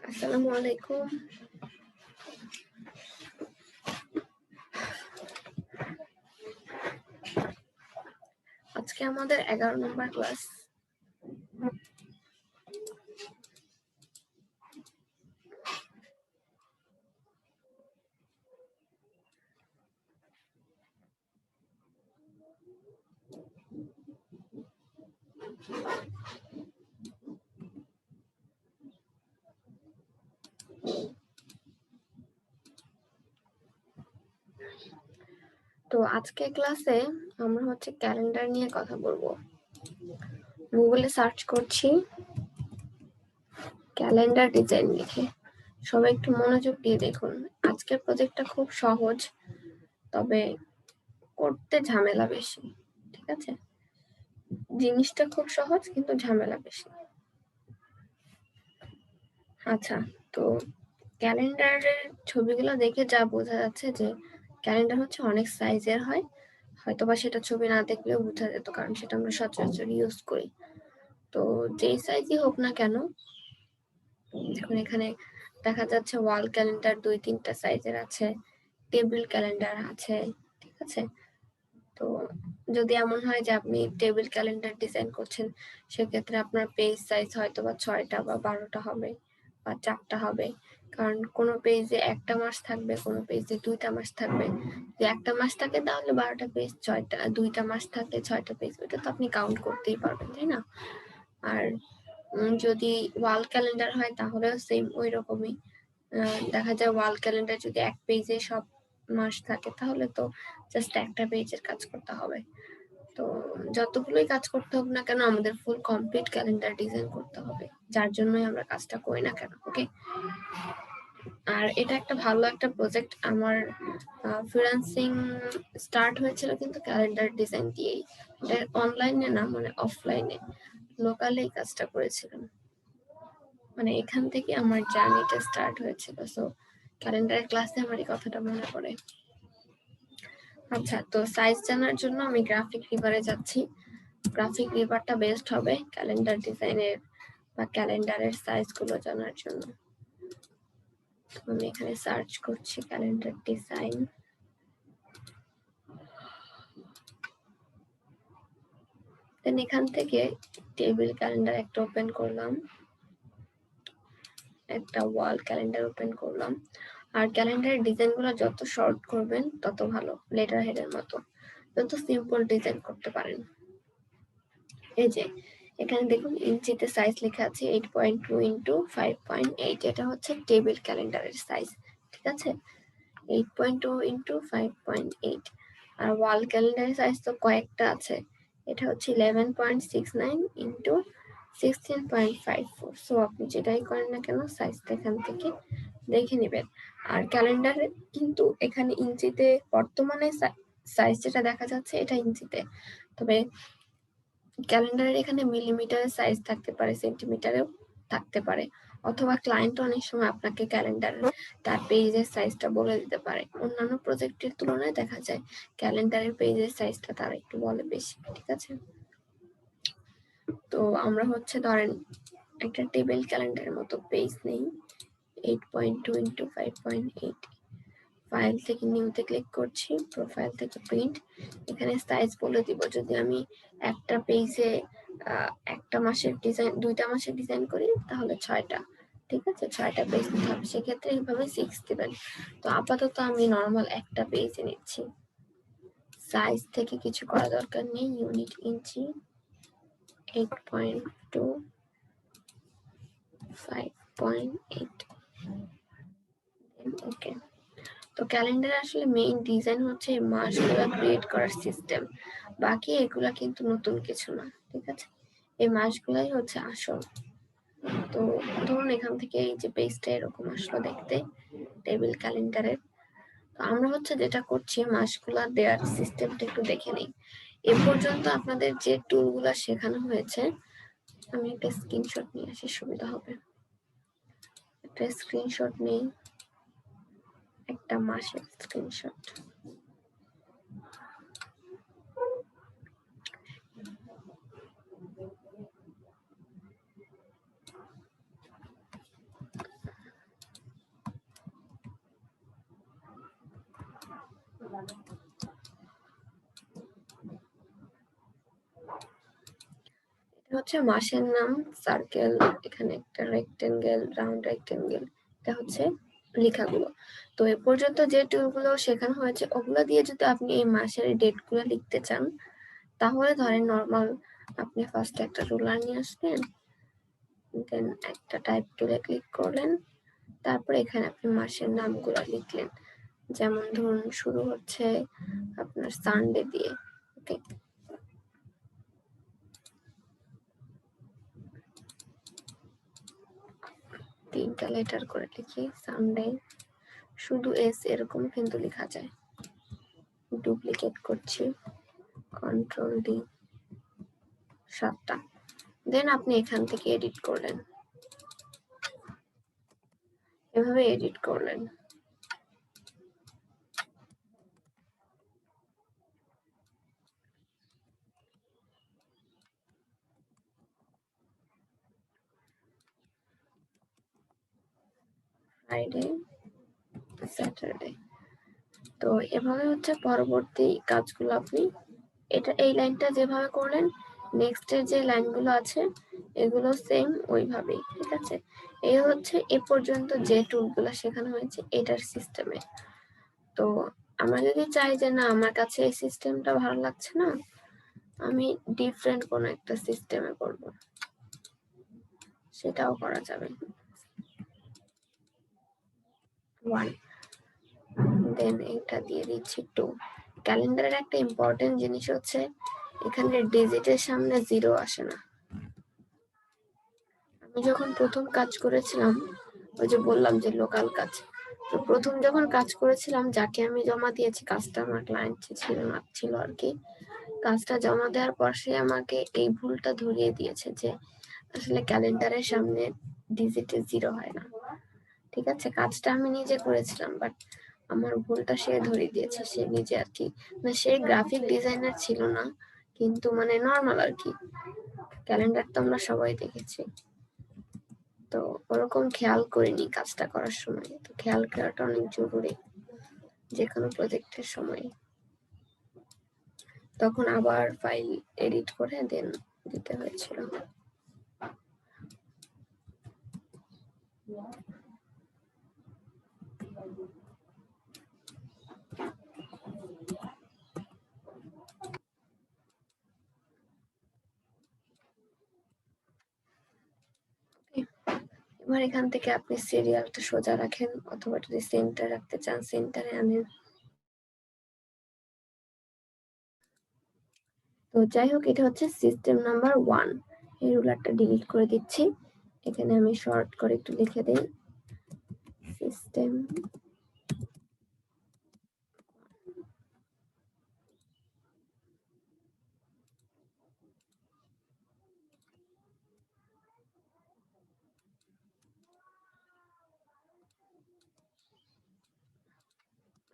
আসসালামু আলাইকুম। আজকে আমাদের 11 নম্বর ক্লাস। তো আজকে ক্লাসে আমরা ক্যালেন্ডার নিয়ে কথা বলবো। গুগলে সার্চ করছি ক্যালেন্ডার ডিজাইন লিখে। সবাই একটু মনোযোগ দিয়ে দেখুন। আজকের প্রজেক্টটা খুব সহজ, তবে করতে ঝামেলা বেশি। ঠিক আছে, জিনিসটা খুব সহজ কিন্তু ঝামেলা বেশি। আচ্ছা, তো ক্যালেন্ডারের ছবিগুলো দেখে যা বোঝা যাচ্ছে যে ক্যালেন্ডার অনেক সাইজের হয়। হয়তোবা সেটা ছবি না দেখলেও বোঝা যেত, কারণ সেটা আমরা সচরাচর ইউজ করি। তো যেই সাইজই হোক না কেন, দেখুন এখানে দেখা যাচ্ছে ওয়াল ক্যালেন্ডার 2-3টা সাইজের আছে, টেবিল ক্যালেন্ডার আছে। ঠিক আছে, তো যদি এমন হয় যে আপনি টেবিল ক্যালেন্ডার ডিজাইন করছেন, সেক্ষেত্রে আপনার পেজ সাইজ হয়তোবা 6টা বা 12টা হবে বা 4টা হবে, কারণ কোনো পেজে একটা মাস থাকবে, কোনো পেজে 2টা মাস থাকবে। যদি একটা মাস থাকে তাহলে 12টা পেজ, 2টা মাস থাকলে 6টা পেজ, ওটা তো আপনি কাউন্ট করতেই পারবেন, তাই না? আর যদি ওয়াল ক্যালেন্ডার হয় তাহলেও সেম ওই রকমই। দেখা যায় ওয়াল ক্যালেন্ডার যদি এক পেজে সব মাস থাকে, তাহলে তো জাস্ট একটা পেজের কাজ করতে হবে। তো যতগুলোই কাজ করতে হোক না কেন, আমাদের ফুল কমপ্লিট ক্যালেন্ডার ডিজাইন করতে হবে, যার জন্যই আমরা কাজটা করি না কেন। ওকে, আর এটা একটা ভালো একটা প্রজেক্ট। আমার ফ্রিল্যান্সিং স্টার্ট হয়েছিল কিন্তু ক্যালেন্ডার ডিজাইন দিয়েই। এটা অনলাইনে না, মানে অফলাইনে, লোকালে এই কাজটা করেছিলাম। মানে এখান থেকে আমার জার্নিটা স্টার্ট হয়েছিল। সো ক্যালেন্ডারের ক্লাসে আমার এই কথাটা মনে পড়ে। আচ্ছা, তো সাইজ জানার জন্য আমি গ্রাফিক রিভারে যাচ্ছি। গ্রাফিক রিভারটা বেস্ট হবে ক্যালেন্ডার ডিজাইনের বা ক্যালেন্ডারের সাইজগুলো জানার জন্য। আমি এখানে সার্চ করছি ক্যালেন্ডার ডিজাইন। দেন এখান থেকে টেবিল ক্যালেন্ডার একটা ওপেন করলাম, একটা ওয়াল ক্যালেন্ডার ওপেন করলাম। আর ক্যালেন্ডারের ডিজাইনগুলো যত শর্ট করবেন তত ভালো, লেটার হেডের মতো। যত সিম্পল ডিজাইন করতে পারেন। এই যে এখানে দেখুন ইঞ্চিতে সাইজ লেখা আছে 8.2 ইন্টু 5.8। এটা হচ্ছে টেবিল ক্যালেন্ডারের সাইজ। ঠিক আছে, 8.2 ইন্টু 5.8। আর ওয়াল ক্যালেন্ডারের সাইজ তো কয়েকটা আছে। এটা হচ্ছে 11.69 ইন্টু 16.54। সো আপনি যেটাই করেন না কেন, সাইজটা এখান থেকে দেখে নেবেন। আর ক্যালেন্ডারে কিন্তু এখানে ইঞ্চিতে বর্তমানে সাইজ যেটা দেখা যাচ্ছে এটা ইঞ্চিতে, তবে ক্যালেন্ডারের এখানে মিলিমিটারের সাইজ থাকতে পারে, সেন্টিমিটারেও থাকতে পারে, অথবা ক্লায়েন্ট অনেক সময় আপনাকে ক্যালেন্ডার তার পেজের সাইজটা বলে দিতে পারে। অন্যান্য প্রজেক্টের তুলনায় দেখা যায় ক্যালেন্ডারের পেজের সাইজটা তারা একটু বলে বেশি। ঠিক আছে, তো আমরা ধরেন একটা টেবিল ক্যালেন্ডারের মতো পেজ নেই, 8.2 ইন্টু 5.8। ফাইল থেকে নিউতে ক্লিক করছি, প্রোফাইল থেকে প্রিন্ট। এখানে সাইজ বলে দিব। যদি আমি একটা পেজে একটা মাসের ডিজাইন, 2টা মাসের ডিজাইন করি, তাহলে 6টা। ঠিক আছে, 6টা পেজ নিতে হবে, সেক্ষেত্রে এইভাবে 6 দিবেন। তো আপাতত আমি নর্মাল একটা পেজে নিচ্ছি। সাইজ থেকে কিছু করা দরকার নেই, ইউনিট ইঞ্চি, 8.2 5.8। ওকে, তো ক্যালেন্ডার আসলে মেইন ডিজাইন হচ্ছে মাসগুলো ক্রিয়েট করার সিস্টেম। বাকি এগুলা কিন্তু নতুন কিছু না। ঠিক আছে, এই মাসগুলাই হচ্ছে আসল। তো ধরুন এখান থেকে এই যে পেজটা এরকম আসলো দেখতে, টেবিল ক্যালেন্ডারের। তো আমরা যেটা করছি, মাসগুলা দেওয়ার সিস্টেমটা একটু দেখে নিই। এ পর্যন্ত আপনাদের যে টুলগুলা শেখানো হয়েছে, আমি একটা স্ক্রিনশট নিয়ে আসি, সুবিধা হবে। একটা স্ক্রিনশট নেই, একটা মাসের স্ক্রিনশট। এটা হচ্ছে মাসের নাম, সার্কেল, এখানে একটা রেক্টেঙ্গেল, রাউন্ড রেক্টেঙ্গেল, এটা হচ্ছে লেখাগুলো। তো এ পর্যন্ত যে টুলগুলো শেখানো হয়েছে ওগুলো দিয়ে যদি আপনি এই মাসের ডেটগুলো লিখতে চান, তাহলে ধরেন নর্মাল আপনি ফার্স্টে একটা রুলার নিয়ে আসলেন, দেন একটা টাইপ টুলে ক্লিক করলেন, তারপরে এখানে আপনি মাসের নামগুলো লিখলেন। যেমন ধরুন শুরু হচ্ছে আপনার সানডে দিয়ে, ওকে। তিনটা লেটার করে লিখি, সানডে, শুধু এস এরকম কিন্তু লেখা যায়। ডুপ্লিকেট করছি, কন্ট্রোল ডি, 7টা। দেন আপনি এখান থেকে এডিট করলেন, এভাবে এডিট করলেন। Friday, Saturday. তো এভাবে হচ্ছে পরবর্তী কাজগুলো আপনি এই লাইনটা যেভাবে করলেন, নেক্সটের যে লাইনগুলো আছে এগুলো সেম ওইভাবেই, ঠিক আছে। এই হচ্ছে এ পর্যন্ত যে টুলগুলো শেখানো হয়েছে এটার সিস্টেমে। তো আমরা যদি চাই যে না আমার কাছে এই সিস্টেমটা ভালো লাগছে না, আমি ডিফারেন্ট কোনো একটা সিস্টেমে করব, সেটাও করা যাবে। 1, দেন এটা দিয়ে দিচ্ছি 2। ক্যালেন্ডারের একটা ইম্পর্টেন্ট জিনিস হচ্ছে এখানে ডিজিটের সামনে 0 আসে না। আমি যখন প্রথম কাজ করেছিলাম, ওই যে বললাম যে লোকাল কাজ, তো প্রথম যখন কাজ করেছিলাম যাকে আমি জমা দিয়েছি, কাজটা আমার ক্লায়েন্ট ছিল আর কি, কাজটা জমা দেওয়ার পর সে আমাকে এই ভুলটা ধরিয়ে দিয়েছে যে আসলে ক্যালেন্ডারের সামনে ডিজিটে 0 হয় না। ঠিক আছে, কাজটা আমি নিজে করেছিলাম, বাট আমার ভুলটা সে ধরিয়ে দিয়েছে, সে নিজে আর কি, না সে গ্রাফিক ডিজাইনার ছিল না, কিন্তু মানে নর্মাল আর কি, ক্যালেন্ডার তো আমরা সবাই দেখেছি। তো ওরকম খেয়াল করিনি কাজটা করার সময়, তো খেয়াল করাটা অনেক জরুরি যে কোনো প্রজেক্টের সময়। তখন আবার ফাইল এডিট করে দেন দিতে হয়েছিল। এবার এখান থেকে আপনি সিরিয়ালটা সোজা রাখেন, অথবা যদি সেন্টার রাখতে চান সেন্টারে আনেন। তো যাই হোক, এটা হচ্ছে সিস্টেম নাম্বার 1। এই রুলারটা ডিলিট করে দিচ্ছি, এখানে আমি শর্ট করে একটু লিখে দিই সিস্টেম।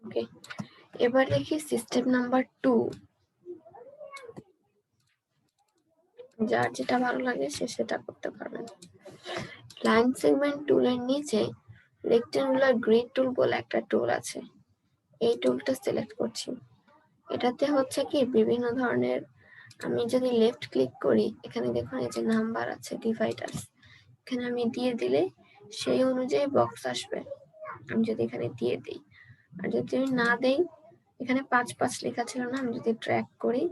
ওকে, এবার দেখি সিস্টেম নাম্বার 2। যার যেটা ভালো লাগে সে সেটা করতে পারবেন। লাইন সেগমেন্ট টুলের নিচে রেক্টেঙ্গুলার গ্রিড টুল বলে একটা টুল আছে, এই টুলটা সিলেক্ট করছি। এটাতে হচ্ছে কি বিভিন্ন ধরনের, আমি যদি লেফট ক্লিক করি এখানে দেখুন এই যে নাম্বার আছে, ডিভাইডার্স, এখানে আমি দিয়ে দিলে সেই অনুযায়ী বক্স আসবে। আমি যদি এখানে দিয়ে দিই, আর যদি আমি না দেই, এখানে 5 লেখা ছিল না, আমি যদি ট্র্যাক করি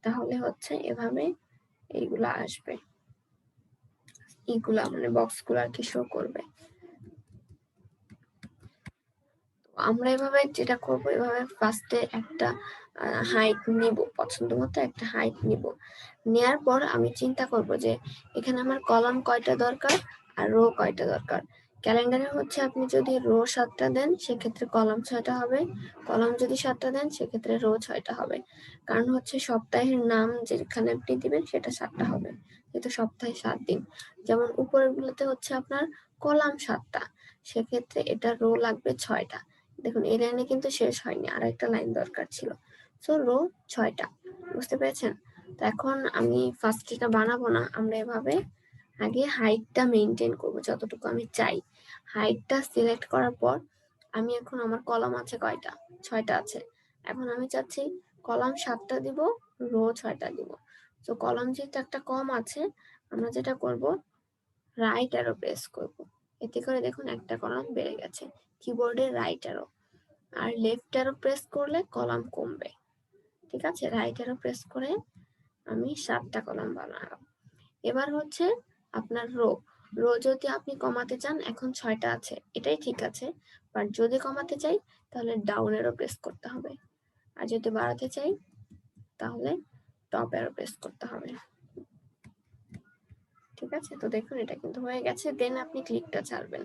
তাহলে হচ্ছে এভাবে এইগুলা আসবে, এইগুলা মানে বক্সগুলো আর কি শো করবে। আমরা এভাবে যেটা করবো, এভাবে ফার্স্টে একটা হাইট নিব, পছন্দ মতো একটা হাইট নিব, নেয়ার পর আমি চিন্তা করব যে এখানে আমার কলাম কয়টা দরকার আর রো কয়টা দরকার। ক্যালেন্ডারে হচ্ছে আপনি যদি রো 7টা দেন সেক্ষেত্রে কলাম 6টা হবে, কলাম যদি 7টা দেন সেক্ষেত্রে রো 6টা হবে। কারণ হচ্ছে সপ্তাহের নাম যেখানে আপনি দিবেন সেটা 7টা হবে, যেহেতু সপ্তাহে 7 দিন। যেমন উপরের গুলোতে হচ্ছে আপনার কলাম 7টা, সেক্ষেত্রে এটা রো লাগবে 6টা। দেখুন এই লাইনে কিন্তু শেষ হয়নি, আর একটা লাইন দরকার ছিল, সো রো 6টা। বুঝতে পেরেছেন? তো এখন আমি ফার্স্ট এটা বানাবো না, আমরা এভাবে আগে হাইটটা মেনটেন করবো যতটুকু আমি চাই। হাইটটা সিলেক্ট করার পর আমি এখন, আমার কলাম আছে কয়টা, 6টা আছে, এখন আমি চাচ্ছি কলাম 7টা দিব, রো 6টা দিব। তো কলাম যেহেতু একটা কম আছে, আমরা যেটা করব রাইট অ্যারো প্রেস করব, এতে করে দেখুন একটা কলাম বেড়ে গেছে, কিবোর্ডের রাইট অ্যারো। আর লেফট অ্যারো প্রেস করলে কলাম কমবে। ঠিক আছে, রাইট অ্যারো প্রেস করে আমি 7টা কলাম বানালাম। এবার হচ্ছে আপনার রো, রো যদি আপনি কমাতে চান, এখন 6টা আছে, এটাই ঠিক আছে, বাট যদি কমাতে চাই তাহলে ডাউন অ্যারো প্রেস করতে হবে, আর যদি বাড়াতে চাই তাহলে টপ অ্যারো প্রেস করতে হবে। ঠিক আছে, তো দেখুন এটা কিন্তু হয়ে গেছে। দেন আপনি ক্লিকটা ছাড়বেন,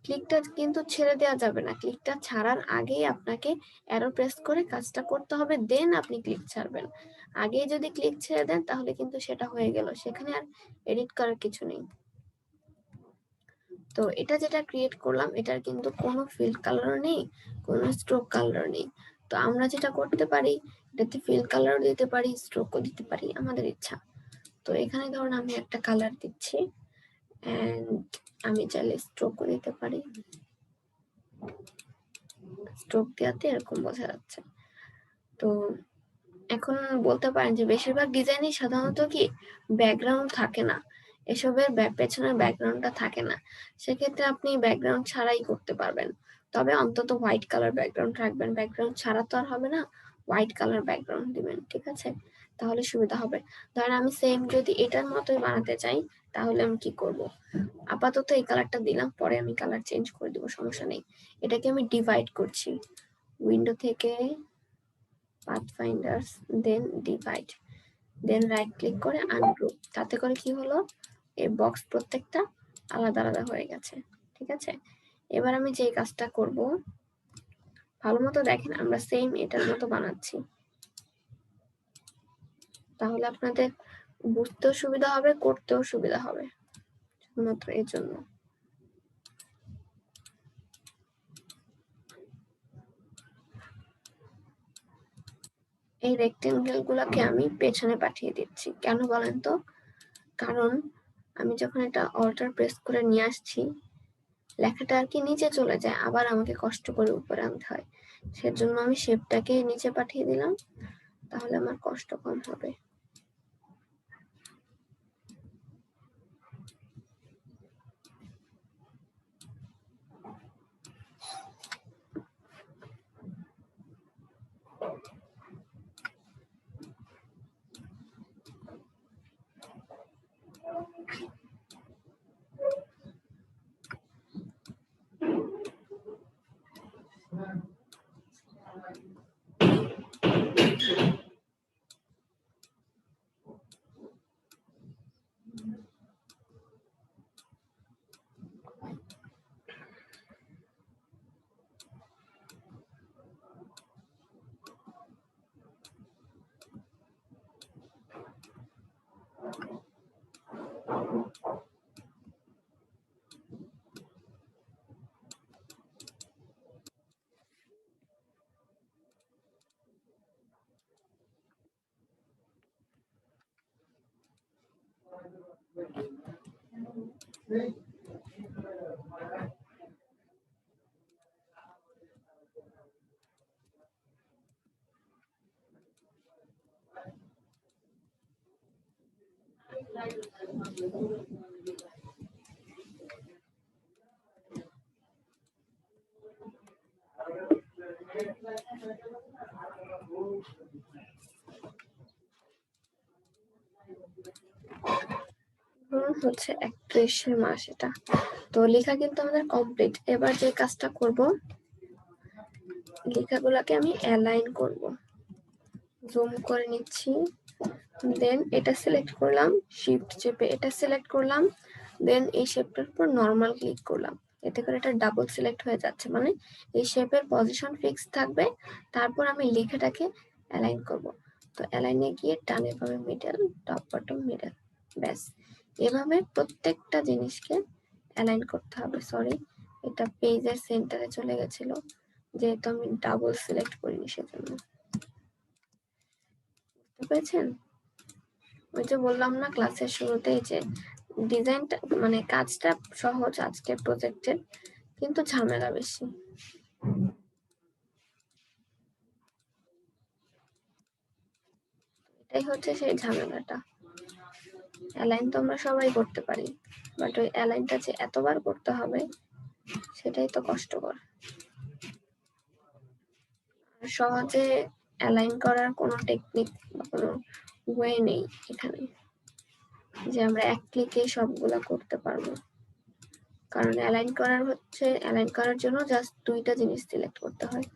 ক্লিকটা কিন্তু ছেড়ে দেওয়া যাবে না, ক্লিকটা ছাড়ার আগেই আপনাকে অ্যারো প্রেস করে কাজটা করতে হবে, দেন আপনি ক্লিক ছাড়বেন। আগেই যদি ক্লিক ছেড়ে দেন তাহলে কিন্তু সেটা হয়ে গেল, সেখানে আর এডিট করার কিছু নেই। তো এটা যেটা ক্রিয়েট করলাম, এটার কিন্তু কোনো ফিল কালারও নেই, কোনো স্ট্রোক কালার নেই। তো আমরা যেটা করতে পারি, এটাতে ফিল কালারও দিতে পারি, স্ট্রোকও দিতে পারি, আমাদের ইচ্ছা। তো এখানে ধরুন আমি একটা কালার দিচ্ছি, এন্ড আমি চাইলে স্ট্রোকও দিতে পারি, স্ট্রোক দেওয়াতে এরকম বোঝা যাচ্ছে। তো এখন বলতে পারেন যে বেশিরভাগ ডিজাইনই সাধারণত কি ব্যাকগ্রাউন্ড থাকে না, এসবের পেছনের ব্যাকগ্রাউন্ডটা থাকে না, সেক্ষেত্রে আপনি ব্যাকগ্রাউন্ড ছাড়াই করতে পারবেন। তবে অন্তত হোয়াইট কালার ব্যাকগ্রাউন্ড রাখবেন, ব্যাকগ্রাউন্ড ছাড়া তো আর হবে না, হোয়াইট কালার ব্যাকগ্রাউন্ড দিবেন। ঠিক আছে, তাহলে সুবিধা হবে। ধরেন আমি সেম যদি এটার মতোই বানাতে চাই, তাহলে আমি কি করব, আপাতত এই কালারটা দিলাম, পরে আমি কালার চেঞ্জ করে দিব, সমস্যা নেই। এটাকে আমি ডিভাইড করছি, উইন্ডো থেকে পাথফাইন্ডার, দেন ডিভাইড, দেন রাইট ক্লিক করে আনগ্রুপ। তাতে করে কি হলো, এই বক্স প্রত্যেকটা আলাদা আলাদা হয়ে গেছে। ঠিক আছে, এবার আমি যে কাজটা করব, ভালো মতো দেখেন, আমরা সেম এটার মতো বানাচ্ছি, তাহলে আপনাদের বুঝতেও সুবিধা হবে, করতেও সুবিধা হবে, শুধুমাত্র এর জন্য। এই রেক্টেঙ্গেল গুলাকে আমি পেছনে পাঠিয়ে দিচ্ছি, কেন বলেন তো, কারণ আমি যখন এটা অল্টার প্রেস করে নিয়ে আসছি, লেখাটা আর কি নিচে চলে যায়, আবার আমাকে কষ্ট করে উপরে আনতে হয়, সেজন্য আমি শেপটাকে নিচে পাঠিয়ে দিলাম, তাহলে আমার কষ্ট কম হবে। হচ্ছে 31 মাস এটা, তো লেখা কিন্তু আমাদের কমপ্লিট। এবার যে কাজটা করব, লেখাগুলোকে আমি অ্যালাইন করব, জুম করে নিচ্ছি, দেন এটা সিলেক্ট করলাম, শিফট চেপে এটা সিলেক্ট করলাম, দেন এই শেপটার উপর নর্মাল ক্লিক করলাম, এতে করে এটা ডাবল সিলেক্ট হয়ে যাচ্ছে, মানে এই শেপের পজিশন ফিক্স থাকবে। তারপর আমি লেখাটাকে অ্যালাইন করব, তো অ্যালাইনে গিয়ে ডানে বামে মিডল, টপ বটম মিডল, ব্যাস। এভাবে প্রত্যেকটা জিনিসকে অ্যালাইন করতে হবে। সরি, এটা পেজের সেন্টারে চলে গেছিল, যেহেতু আমি ডাবল সিলেক্ট করিনি সেজন্য। বুঝতে পেরেছেন? ওই যে বললাম না ক্লাসের শুরুতেই যে ডিজাইনটা মানে কাজটা সহজ আজকের প্রজেক্টের, কিন্তু ঝামেলা বেশি। এটাই হচ্ছে সেই ঝামেলাটা। অ্যালাইন তো আমরা সবাই করতে পারি, বাট ওই অ্যালাইনটা যে এতবার করতে হবে সেটাই তো কষ্টকর। আর সহজে অ্যালাইন করার কোনো টেকনিক বা কোনো ওয়ে নেই এখানে যে আমরা এক ক্লিকে সবগুলা করতে পারবো। কারণ অ্যালাইন করার জন্য জাস্ট 2টা জিনিস সিলেক্ট করতে হয়,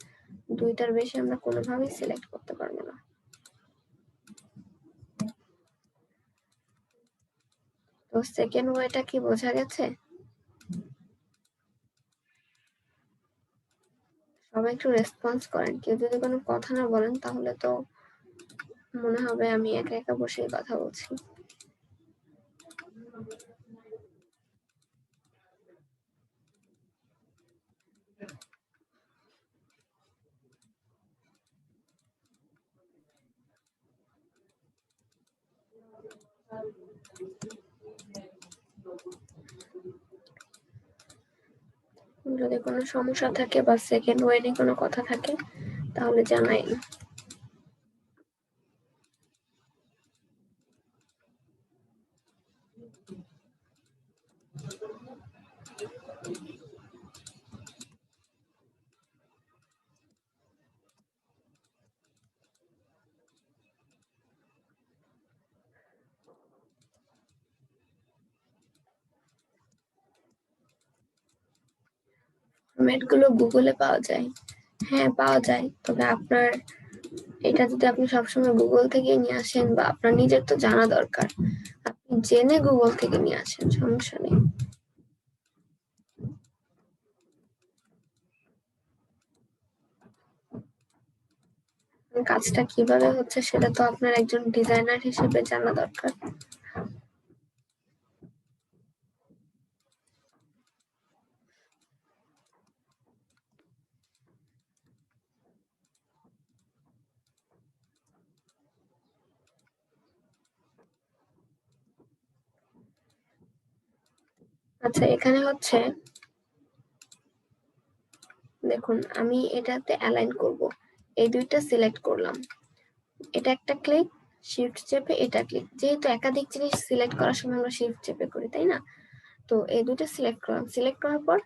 2টার বেশি আমরা কোনোভাবেই সিলেক্ট করতে পারবো না। তো সেকেন্ড ওয়েটা কি বোঝা গেছে? সবাই একটু রেসপন্স করেন। কেউ যদি কোনো কথা না বলেন তাহলে তো মনে হবে আমি একা একা বসেই কথা বলছি। যদি কোনো সমস্যা থাকে বা সেকেন্ড ওয়ে নিয়ে কোনো কথা থাকে তাহলে জানাই। ফরম্যাটগুলো গুগলে পাওয়া যায়। হ্যাঁ, পাওয়া যায়। তবে আপনার এটা যদি আপনি সবসময় গুগল থেকে নিয়ে আসেন বা আপনার নিজের তো জানা দরকার, আপনি জেনে গুগল থেকে নিয়ে আসেন, সমস্যা নেই। কাজটা কিভাবে হচ্ছে সেটা তো আপনার একজন ডিজাইনার হিসেবে জানা দরকার। আচ্ছা, এখানে হচ্ছে দেখুন আমি এটাতে অ্যালাইন করব, এই 2টা সিলেক্ট করলাম, এটা একটা ক্লিক, শিফট চেপে এটা ক্লিক। যেহেতু একাধিক জিনিস সিলেক্ট করার সময় আমরা শিফট চেপে করি, তাই না? তো এই 2টা সিলেক্ট করলাম। সিলেক্ট করার পর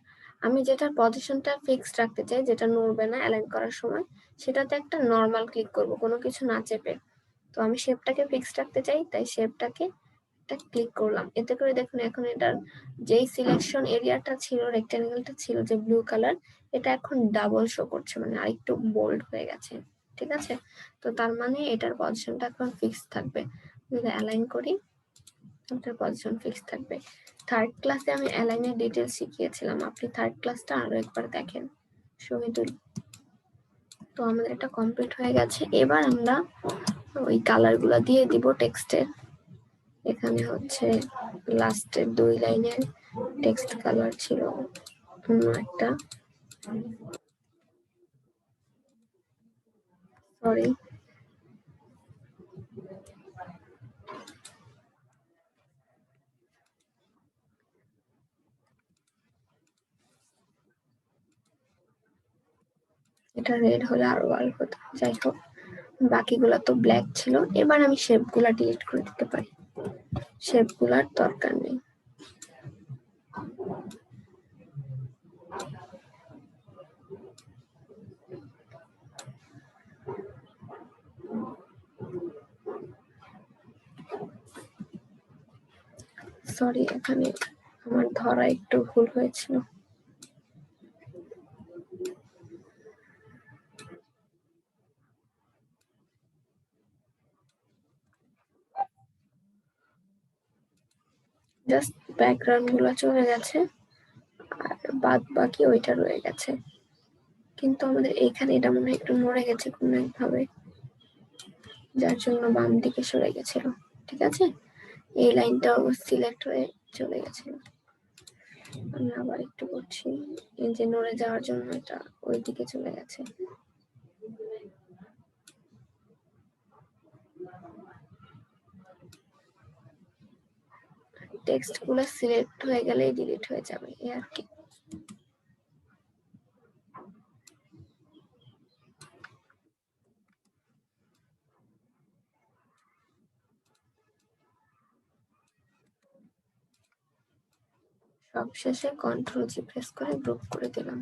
আমি যেটার পজিশনটা ফিক্সড রাখতে চাই, যেটা নড়বে না অ্যালাইন করার সময়, সেটাতে একটা নর্মাল ক্লিক করব, কোনো কিছু না চেপে। তো আমি শেপটাকে ফিক্সড রাখতে চাই, তাই শেপটাকে একটা ক্লিক করলাম। এতে করে দেখুন এখন এটার যেই সিলেকশন এরিয়াটা ছিল, রেক্ট্যাঙ্গেলটা ছিল যে ব্লু কালার, এটা এখন ডাবল শো করছে, মানে আরেকটু বোল্ড হয়ে গেছে। ঠিক আছে? তো তার মানে এটার পজিশনটা এখন ফিক্স থাকবে। যদি অ্যালাইন করি, এটার পজিশন ফিক্স থাকবে। থার্ড ক্লাসে আমি অ্যালাইনের ডিটেলস শিখিয়েছিলাম, আপনি থার্ড ক্লাসটা আরো একবার দেখেন। শহীদুল। তো আমাদের এটা কমপ্লিট হয়ে গেছে। এবার আমরা ওই কালারগুলো দিয়ে দিব টেক্সটের। এখানে হচ্ছে লাস্টের 2 লাইনের টেক্সট কালার ছিল অন্য একটা, সরি। এটা রেড হলে আরো ভালো হতো। যাই হোক, বাকিগুলা তো ব্ল্যাক ছিল। এবার আমি শেপগুলা ডিলিট করে দিতে পারি, শেপগুলার দরকার নেই। সরি, এখানে আমার ধরা একটু ভুল হয়েছিল। জাস্ট ব্যাকগ্রাউন্ড গুলো চলে গেছে, আর বাদ বাকি ওইটা রয়ে গেছে। কিন্তু আমাদের এইখানে এটা মনে হয় একটু নড়ে গেছে কোনো একভাবে, যার জন্য বাম দিকে সরে গেছিল। ঠিক আছে, এই লাইনটাও সিলেক্ট হয়ে চলে গেছিল। আমি আবার একটু করছি, এই যে নড়ে যাওয়ার জন্য এটা ওই দিকে চলে গেছে। টেক্সট গুলো সিলেক্ট হয়ে গেলেই ডিলিট হয়ে যাবে, এই আর কি। সবশেষে কন্ট্রোল জি প্রেস করে গ্রুপ করে দিলাম।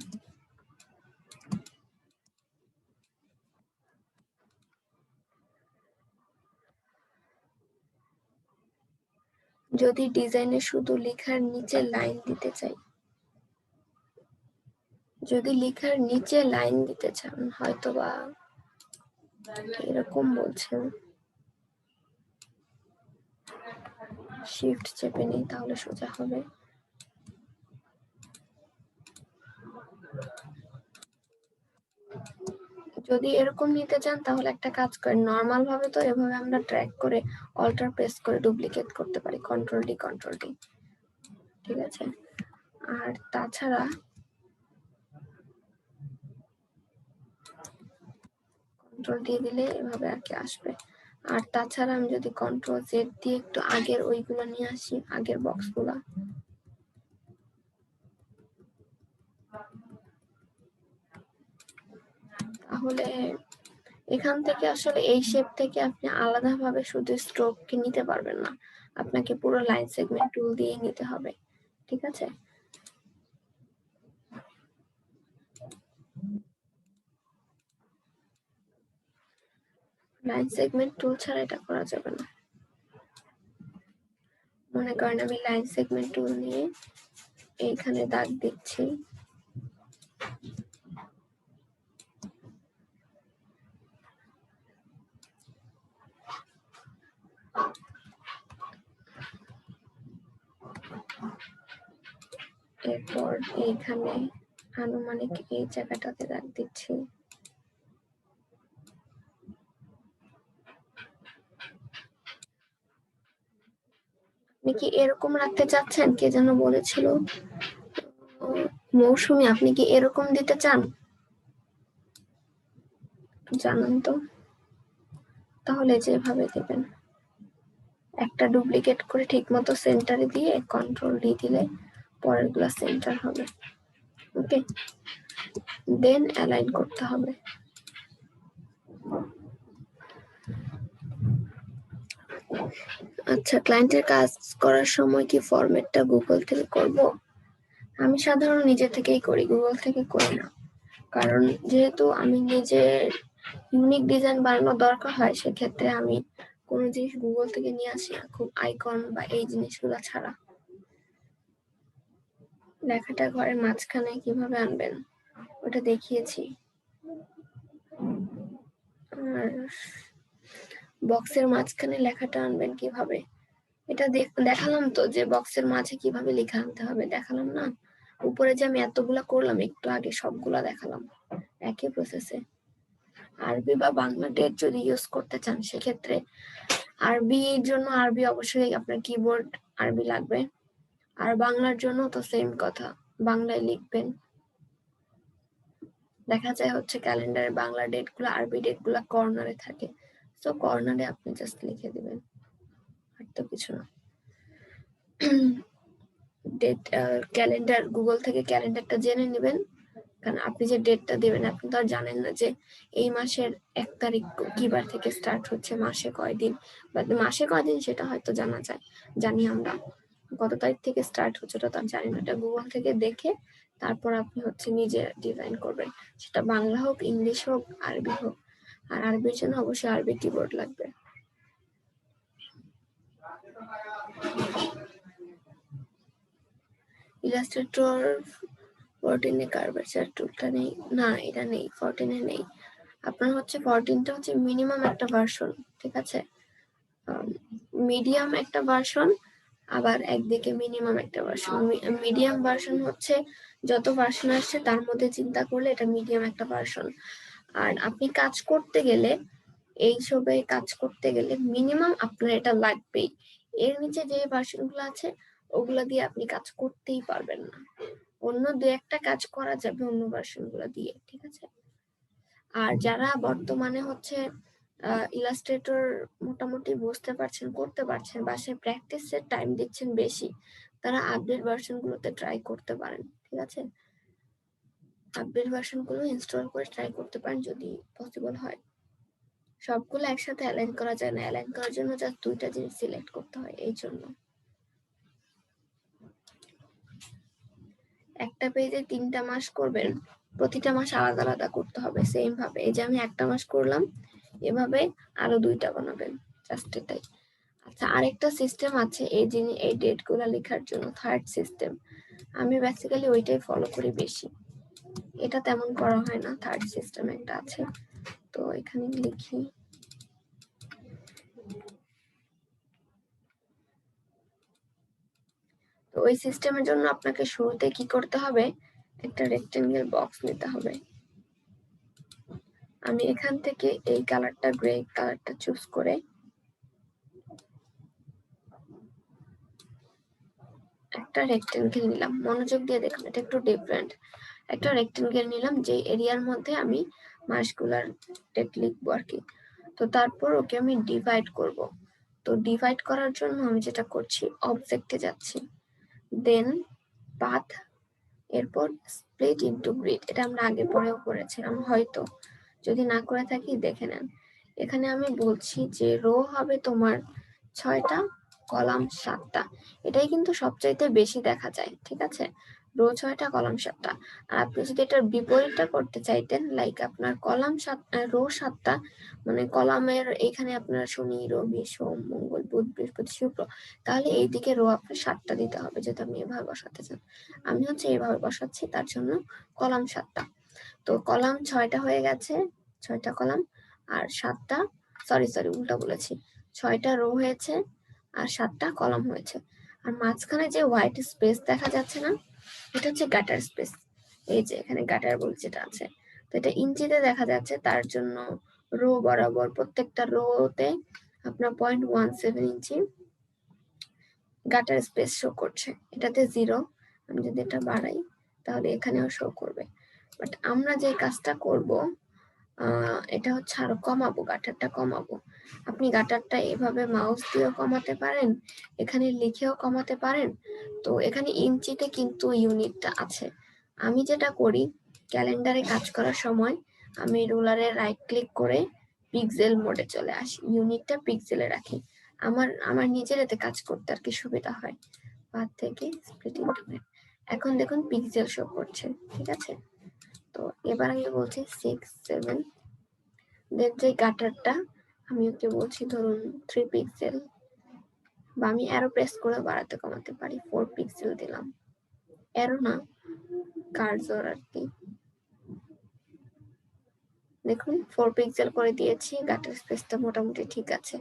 যদি ডিজাইনে শুধু লেখার নিচে লাইন দিতে চাই, যদি লেখার নিচে লাইন দিতে চান, হয়তো বা এরকম বলছেন, শিফট চেপে নিই তাহলে সোজা হবে। যদি এরকম নিতে চান তাহলে একটা কাজ করেন, নর্মাল ভাবে তো এভাবে আমরা ট্র্যাক করে অল্টার প্রেস করে ডুপ্লিকেট করতে পারি, কন্ট্রোল ডি, ঠিক আছে। আর তাছাড়া কন্ট্রোল দিয়ে দিলে এভাবে আর কি আসবে। আর তাছাড়া আমি যদি কন্ট্রোল জেড দিয়ে একটু আগের ওইগুলো নিয়ে আসি, আগের বক্সগুলা, তাহলে এখান থেকে আসলে এই শেপ থেকে আপনি আলাদাভাবে শুধু স্ট্রোককে নিতে পারবেন না, আপনাকে পুরো লাইন সেগমেন্ট টুল দিয়ে নিতে হবে, ঠিক আছে। লাইন সেগমেন্ট টুল ছাড়া এটা করা যাবে না। মনে করেন আমি লাইন সেগমেন্ট টুল নিয়ে এইখানে দাগ দিচ্ছি, এরপর এইখানে আনুমানিক এই জায়গাটাতে দাগ দিচ্ছি। আপনি কি এরকম রাখতে চাচ্ছেন? কে যেন বলেছিল, মৌসুমী, আপনি কি এরকম দিতে চান? জানান তো, তাহলে যেভাবে দেবেন, একটা ডুপ্লিকেট করে ঠিক মতো সেন্টারে দিয়ে কন্ট্রোল ডি দিলে পরের গুলা সেন্টার হবে। ওকে, দেন অ্যালাইন করতে হবে। আচ্ছা, ক্লায়েন্টের কাজ করার সময় কি ফরম্যাটটা গুগল থেকে করব? আমি সাধারণত নিজে থেকেই করি, গুগল থেকে করি না, কারণ যেহেতু আমি নিজে ইউনিক ডিজাইন বানানো দরকার হয়, সেক্ষেত্রে আমি কোনো জিনিস গুগল থেকে নিয়ে আসি না, খুব আইকন বা এই জিনিসগুলো ছাড়া। লেখাটা ঘরের মাঝখানে কিভাবে আনবেন ওটা দেখিয়েছি, আর বক্সের মাঝখানে লেখাটা আনবেন কিভাবে এটা দেখালাম তো, যে বক্সের মাঝে কিভাবে লেখা আনতে হবে দেখালাম না। উপরে যে আমি এতগুলা করলাম একটু আগে, সবগুলা দেখালাম একই প্রসেসে। আরবি বা বাংলা ডেট যদি ইউজ করতে চান, সেক্ষেত্রে আরবির জন্য আরবি অবশ্যই আপনার কিবোর্ড আরবি লাগবে, আর বাংলার জন্য তো সেম কথা, বাংলায় লিখবেন। দেখা যায় হচ্ছে ক্যালেন্ডারে বাংলা ডেটগুলো, আরবি ডেটগুলো কর্নারে থাকে, তো কর্নারে আপনি জাস্ট লিখে দিবেন, আর তো কিছু না। ডেট ক্যালেন্ডার, গুগল থেকে ক্যালেন্ডারটা জেনে নেবেন, কারণ আপনি যে ডেটটা দেবেন আপনি তো আর জানেন না যে এই মাসের 1 তারিখ কি বার থেকে স্টার্ট হচ্ছে, মাসে কয়দিন, বা মাসে কয়দিন সেটা হয়তো জানা যায়, জানি আমরা, কত তারিখ থেকে স্টার্ট হচ্ছে ওটা তো আর জানি না। এটা গুগল থেকে দেখে তারপর আপনি হচ্ছে নিজে ডিজাইন করবেন, সেটা বাংলা হোক, ইংলিশ হোক, আরবি হোক। আর আরবির জন্য অবশ্যই আরবি কিবোর্ড লাগবে। ইলাস্ট্রেটর 14 কার্ভেচার টুলটা নেই, না এটা নেই, 14 নেই। আপনার হচ্ছে 14টা হচ্ছে মিনিমাম একটা ভার্সন, ঠিক আছে, মিডিয়াম একটা ভার্সন, আবার একদিকে মিনিমাম একটা ভার্সন। মিডিয়াম ভার্সন হচ্ছে যত ভার্সন আসছে তার মধ্যে চিন্তা করলে এটা মিডিয়াম একটা ভার্সন। আর আপনি কাজ করতে গেলে, এইসবে কাজ করতে গেলে মিনিমাম আপনার এটা লাগবেই, এর নিচে যে ভার্সন গুলো আছে ওগুলা দিয়ে আপনি কাজ করতেই পারবেন না, অন্য দু একটা কাজ করা যাবে অন্য ভার্সন গুলো দিয়ে, ঠিক আছে। আর যারা বর্তমানে হচ্ছে ইলাস্ট্রেটর মোটামুটি বুঝতে পারছেন, করতে পারছেন, বাসায় প্র্যাকটিসের টাইম দিচ্ছেন বেশি, তারা আপডেট ভার্সন গুলোতে ট্রাই করতে পারেন, ঠিক আছে। আপডেট ভার্সন গুলো ইনস্টল করে ট্রাই করতে পারেন যদি পসিবল হয়। সবগুলো একসাথে অ্যালাইন করা যায় না, অ্যালাইন করার জন্য জাস্ট দুইটা জিনিস সিলেক্ট করতে হয়, এই জন্য। একটা পেজে 3টা মাস করবেন, প্রতিটা মাস আলাদা আলাদা করতে হবে সেম ভাবে। এই যে আমি একটা মাস করলাম, এভাবে আরো 2টা বানাবেন, জাস্ট এটাই। আচ্ছা, আরেকটা সিস্টেম আছে এই ডেট গুলা লেখার জন্য, থার্ড সিস্টেম। আমি বেসিক্যালি ওইটাই ফলো করি বেশি, এটা তেমন করা হয় না। থার্ড সিস্টেম একটা আছে, তো এখানে লিখি। তো ওই সিস্টেমের জন্য আপনাকে শুরুতে কি করতে হবে, একটা রেক্টেঙ্গেল বক্স নিতে হবে। আমি এখান থেকে এই কালারটা, গ্রে কালারটা চুজ করে একটা রেক্টেঙ্গেল নিলাম। মনোযোগ দিয়ে দেখুন, এটা একটু ডিফারেন্ট। একটা রেক্টেঙ্গেল নিলাম, যে এরিয়ার মধ্যে আমি মাসকুলার ডেট লিখবো আর কি। তো তারপর ওকে আমি ডিভাইড করব। তো ডিভাইড করার জন্য আমি যেটা করছি, অবজেক্টে যাচ্ছি, দেন পাথ, এরপর স্প্লিট ইনটু গ্রিড। এটা আমরা আগে পরেও করেছিলাম হয়তো, যদি না করে থাকি দেখে নেন। এখানে আমি বলছি যে রো হবে তোমার 6টা, কলাম 7টা। এটাই কিন্তু সবচাইতে বেশি দেখা যায়, ঠিক আছে? রো 6টা, কলাম 7টা। আর আপনি যদি এটার বিপরীতটা করতে চাইতেন, লাইক আপনার কলাম 7, রো 7টা, মানে কলামের এখানে আপনার শনি, রবি, সোম, মঙ্গল, বুধ, বৃহস্পতি, শুক্র, তাহলে এইদিকে রো আপনার 7টা দিতে হবে, যদি আপনি এভাবে বসাতে চান। আমি হচ্ছে এইভাবে বসাচ্ছি, তার জন্য কলাম 7টা। তো কলাম 6টা হয়ে গেছে, 6টা কলাম আর 7টা, সরি উল্টা বলেছি, 6টা রো হয়েছে আর 7টা কলাম হয়েছে। আর মাঝখানে যে হোয়াইট স্পেস দেখা যাচ্ছে না, এটা হচ্ছে গাটার স্পেস। এই যে এখানে গাটার বল যেটা আছে, তো এটা ইঞ্চিতে দেখা যাচ্ছে, তার জন্য রো বরাবর প্রত্যেকটা রোতে আপনার 0.17 ইঞ্চি গাটার স্পেস শো করছে। এটাতে 0, আমি যদি এটা বাড়াই তাহলে এখানেও শো করবে। বাট আমরা যে কাজটা করব, এটা হচ্ছে আরো কমাবো, গাটারটা কমাবো। আপনি গাটারটা এভাবে মাউস দিয়েও কমাতে পারেন, এখানে লিখেও কমাতে পারেন। তো এখানে ইঞ্চিতে কিন্তু ইউনিটটা আছে। আমি যেটা করি, ক্যালেন্ডারে কাজ করার সময় আমি রুলারে রাইট ক্লিক করে পিক্সেল মোডে চলে আসি, ইউনিটটা পিক্সেলে রাখি। আমার নিজের এতে কাজ করতে আর কি সুবিধা হয়। পাথ থেকে স্প্লিট ইনটু গ্রিড, এখন দেখুন পিক্সেল শো করছে, ঠিক আছে? তো এবার আমি বলছি 6, 7, দেন যে গাটারটা আমি ওকে বলছি ধরুন 3 পিক্সেল, বা আমি অ্যারো প্রেস করে বাড়াতে কমাতে পারি, 4 পিক্সেল দিলাম। অ্যারো না, কার্সর আর কি। দেখুন 4 পিক্সেল করে দিয়েছি, গাটার স্পেসটা মোটামুটি ঠিক আছে।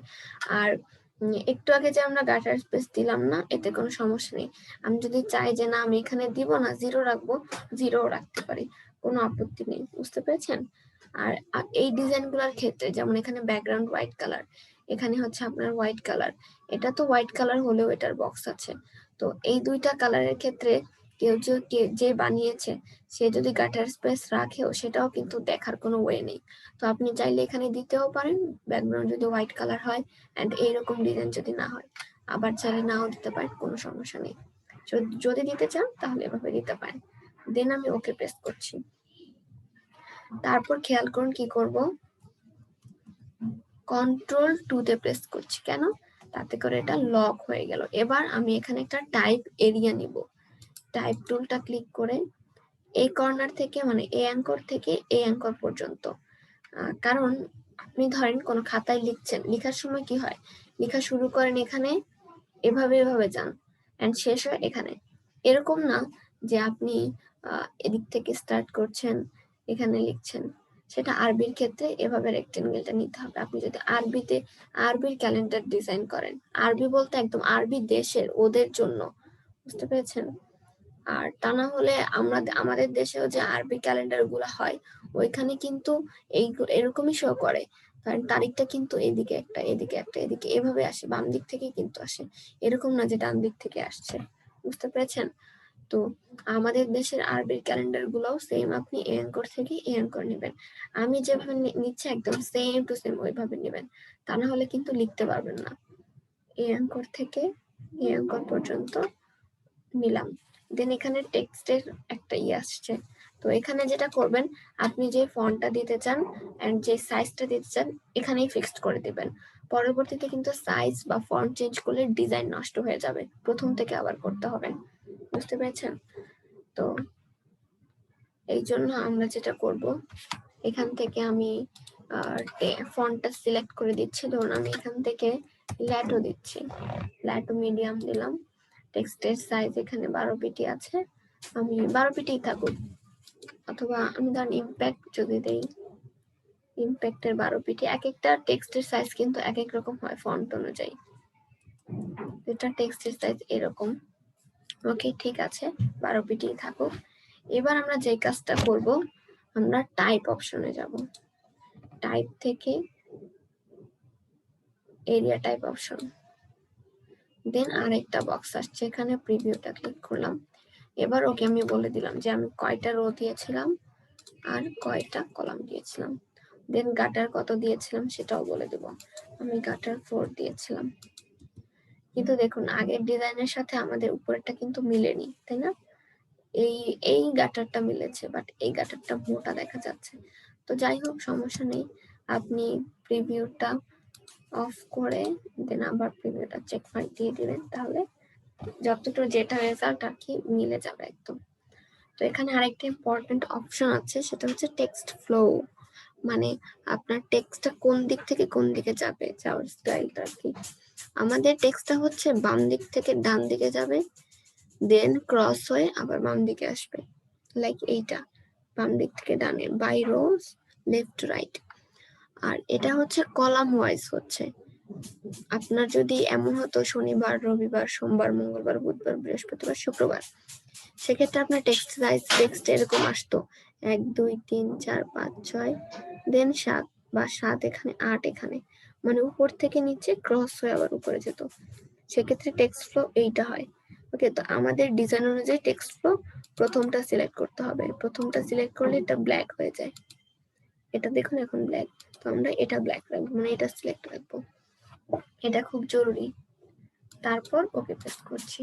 আর একটু আগে যে আমরা গাটার স্পেস দিলাম না, এতে কোনো সমস্যা নেই। আমি যদি চাই যে না আমি এখানে দিব না, 0 রাখবো, 0 রাখতে পারি, কোনো আপত্তি নেই। বুঝতে পেরেছেন? আর এই ডিজাইন গুলার ক্ষেত্রে, যেমন এখানে ব্যাকগ্রাউন্ড হোয়াইট কালার, এখানে হচ্ছে আপনার হোয়াইট কালার, এটা তো হোয়াইট কালার হলেও এটার বক্স আছে। তো এই 2টা কালারের ক্ষেত্রে কেউ যে বানিয়েছে, সে যদি গাটার স্পেস রাখেও, সেটাও কিন্তু দেখার কোনো ওয়ে নেই। তো আপনি চাইলে এখানে দিতেও পারেন, ব্যাকগ্রাউন্ড যদি হোয়াইট কালার হয় এন্ড এইরকম ডিজাইন যদি না হয়, আবার চাইলে নাও দিতে পারেন, কোনো সমস্যা নেই। যদি দিতে চান তাহলে এভাবে দিতে পারেন। দেন আমি ওকে প্রেস করছি। তারপর খেয়াল করুন কি করব, Ctrl+2 তে প্রেস করছি। কেন? তাতে করে এটা লক হয়ে গেল। এবার আমি এখানে একটা টাইপ এরিয়া নিব। টাইপ টুলটা ক্লিক করে এই কর্নার থেকে, মানে এই অ্যাঙ্কর থেকে এই অ্যাঙ্কর পর্যন্ত, কারণ আপনি ধরেন কোনো খাতায় লিখছেন, লেখার সময় কি হয়, লেখা শুরু করেন এখানে, এভাবে যান এন্ড শেষ হয় এখানে। এরকম না যে আপনি এদিক থেকে স্টার্ট করছেন, এখানে লিখছেন। সেটা আরবির ক্ষেত্রে এভাবে রেক্টেঙ্গেলটা নিতে হবে। আপনি যদি আরবির ক্যালেন্ডার ডিজাইন করেন, আরবি বলতে একদম আরবি দেশের, ওদের জন্য, বুঝতে পেরেছেন? আর তা না হলে আমাদের দেশেও যে আরবি ক্যালেন্ডার গুলো হয়, ওইখানে কিন্তু এরকমই শো করে, কারণ তারিখটা কিন্তু এদিকে একটা, এদিকে একটা, এদিকে এভাবে আসে, বাম দিক থেকে কিন্তু আসে, এরকম না যে ডান দিক থেকে আসছে। বুঝতে পেরেছেন? তো আমাদের দেশের আরবির ক্যালেন্ডার গুলোও সেম, আপনি এই অ্যাঙ্কর থেকে এই অ্যাঙ্কর নেবেন। আমি যেভাবে নিচ্ছি একদম সেম টু সেম ওইভাবে নেবেন, তা না হলে কিন্তু লিখতে পারবেন না। এই অ্যাঙ্কর থেকে এই অ্যাঙ্কর পর্যন্ত নিলাম। দেন এখানে টেক্সটের একটা আসছে। তো এখানে যেটা করবেন, আপনি যে ফন্টটা দিতে চান এন্ড যে সাইজটা দিতে চান, এখানেই ফিক্সড করে দিবেন। পরবর্তীতে কিন্তু সাইজ বা ফন্ট চেঞ্জ করলে ডিজাইন নষ্ট হয়ে যাবে, প্রথম থেকে আবার করতে হবে। বুঝতে পেরেছেন? তো এই জন্য আমরা যেটা করব, এখান থেকে আমি ফন্টটা সিলেক্ট করে দিচ্ছি। ধরুন আমি এখান থেকে ল্যাটো দিচ্ছি, ল্যাটো মিডিয়াম দিলাম। টেক্সটের সাইজ এখানে 12 পিটি আছে, আমি 12 পিটি থাকুক, অথবা আমি ধরেন ইম্প্যাক্ট যদি দেই, ইম্প্যাক্টের 12 পিটি। এক একটা টেক্সটের সাইজ কিন্তু এক এক রকম হয় ফন্ট অনুযায়ী। এটা টেক্সটের সাইজ এরকম। ওকে, ঠিক আছে, 12 পিটি থাকুক। এবার আমরা যে কাজটা করব, আমরা টাইপ অপশনে যাব। টাইপ থেকে এরিয়া টাইপ অপশন, দেন আরেকটা বক্স আসছে, এখানে প্রিভিউটা ক্লিক করলাম। এবার ওকে আমি বলে দিলাম যে আমি কয়টা রো দিয়েছিলাম আর কয়টা কলাম দিয়েছিলাম। দেন গাটার কত দিয়েছিলাম সেটাও বলে দেব, আমি গাটার 4 দিয়েছিলাম। কিন্তু দেখুন আগের ডিজাইনের সাথে আমাদের উপরেরটা কিন্তু মিলেনি, তাই না? এই গাটারটা মিলেছে, বাট এই গাটারটা মোটা দেখা যাচ্ছে। তো যাই হোক, সমস্যা নেই, আপনি প্রিভিউটা অফ করে দেন আবার প্রিভিউটা চেক মার্ক দিয়ে দিবেন, তাহলে যতটুকু যেটা রেজাল্ট আর কি মিলে যাবে একদম। তো এখানে আরেকটা ইম্পর্টেন্ট অপশন আছে, সেটা হচ্ছে টেক্সট ফ্লো, মানে আপনার টেক্সটটা কোন দিক থেকে কোন দিকে যাবে, যাওয়ার স্টাইলটা আর কি। আমাদের টেক্সটটা হচ্ছে বাম দিক থেকে ডান দিকে যাবে, দেন ক্রস হয়ে আবার বাম দিকে আসবে, লাইক এইটা বাম দিক থেকে ডানে, বাই রোজ লেফট রাইট। আর এটা হচ্ছে কলাম ওয়াইজ হচ্ছে। আপনার যদি এমন হতো শনিবার, রবিবার, সোমবার, মঙ্গলবার, বুধবার, বৃহস্পতিবার, শুক্রবার, সেক্ষেত্রে আপনার টেক্সট এরকম আসতো 1 2 3 4 5 6 দেন 7 বা 7 এখানে 8 এখানে, মানে উপর থেকে নিচে ক্রস হয়ে আবার উপরে যেত। সেক্ষেত্রে টেক্সট ফ্লো এইটা হয়। ওকে, তো আমাদের ডিজাইন অনুযায়ী টেক্সট ফ্লো প্রথমটা সিলেক্ট করতে হবে। প্রথমটা সিলেক্ট করলে এটা ব্ল্যাক হয়ে যায়, এটা দেখুন এখন ব্ল্যাক, তো আমরা এটা ব্ল্যাক রাখবো, মানে এটা সিলেক্ট রাখবো, এটা খুব জরুরি। তারপর ওকে প্রেস করছি।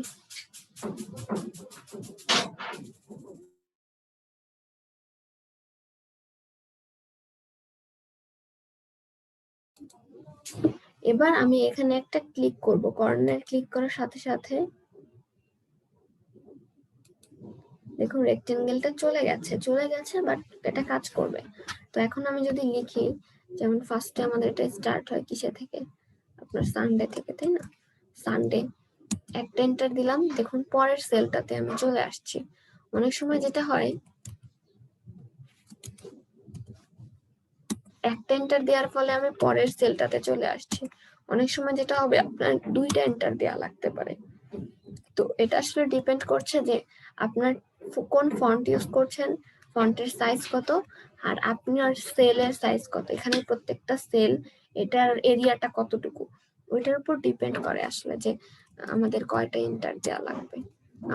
এবার আমি এখানে একটা ক্লিক করব, কর্নার ক্লিক করার সাথে সাথে দেখুন রেক্টেঙ্গেলটা চলে গেছে, বাট এটা কাজ করবে। তো এখন আমি যদি লিখি, যেমন ফার্স্টে আমাদের এটা স্টার্ট হয় কিসে থেকে, আপনার সানডে থেকে, তাই না? সানডে একটা এন্টার দিলাম, দেখুন পরের সেলটাতে আমি চলে আসছি। অনেক সময় যেটা হয়, একটা এন্টার দেওয়ার ফলে আমি পরের সেলটাতে চলে আসছি। অনেক সময় যেটা হবে, আপনার দুইটা এন্টার দেওয়া লাগতে পারে। তো এটা আসলে ডিপেন্ড করছে যে আপনার কোন ফন্ট ইউজ করছেন, ফন্টের সাইজ কত, আর আপনার সেলের সাইজ কত। এখানে প্রত্যেকটা সেল এটার এরিয়াটা কতটুকু, ওইটার উপর ডিপেন্ড করে আসলে যে আমাদের কয়টা এন্টার দেওয়া লাগবে।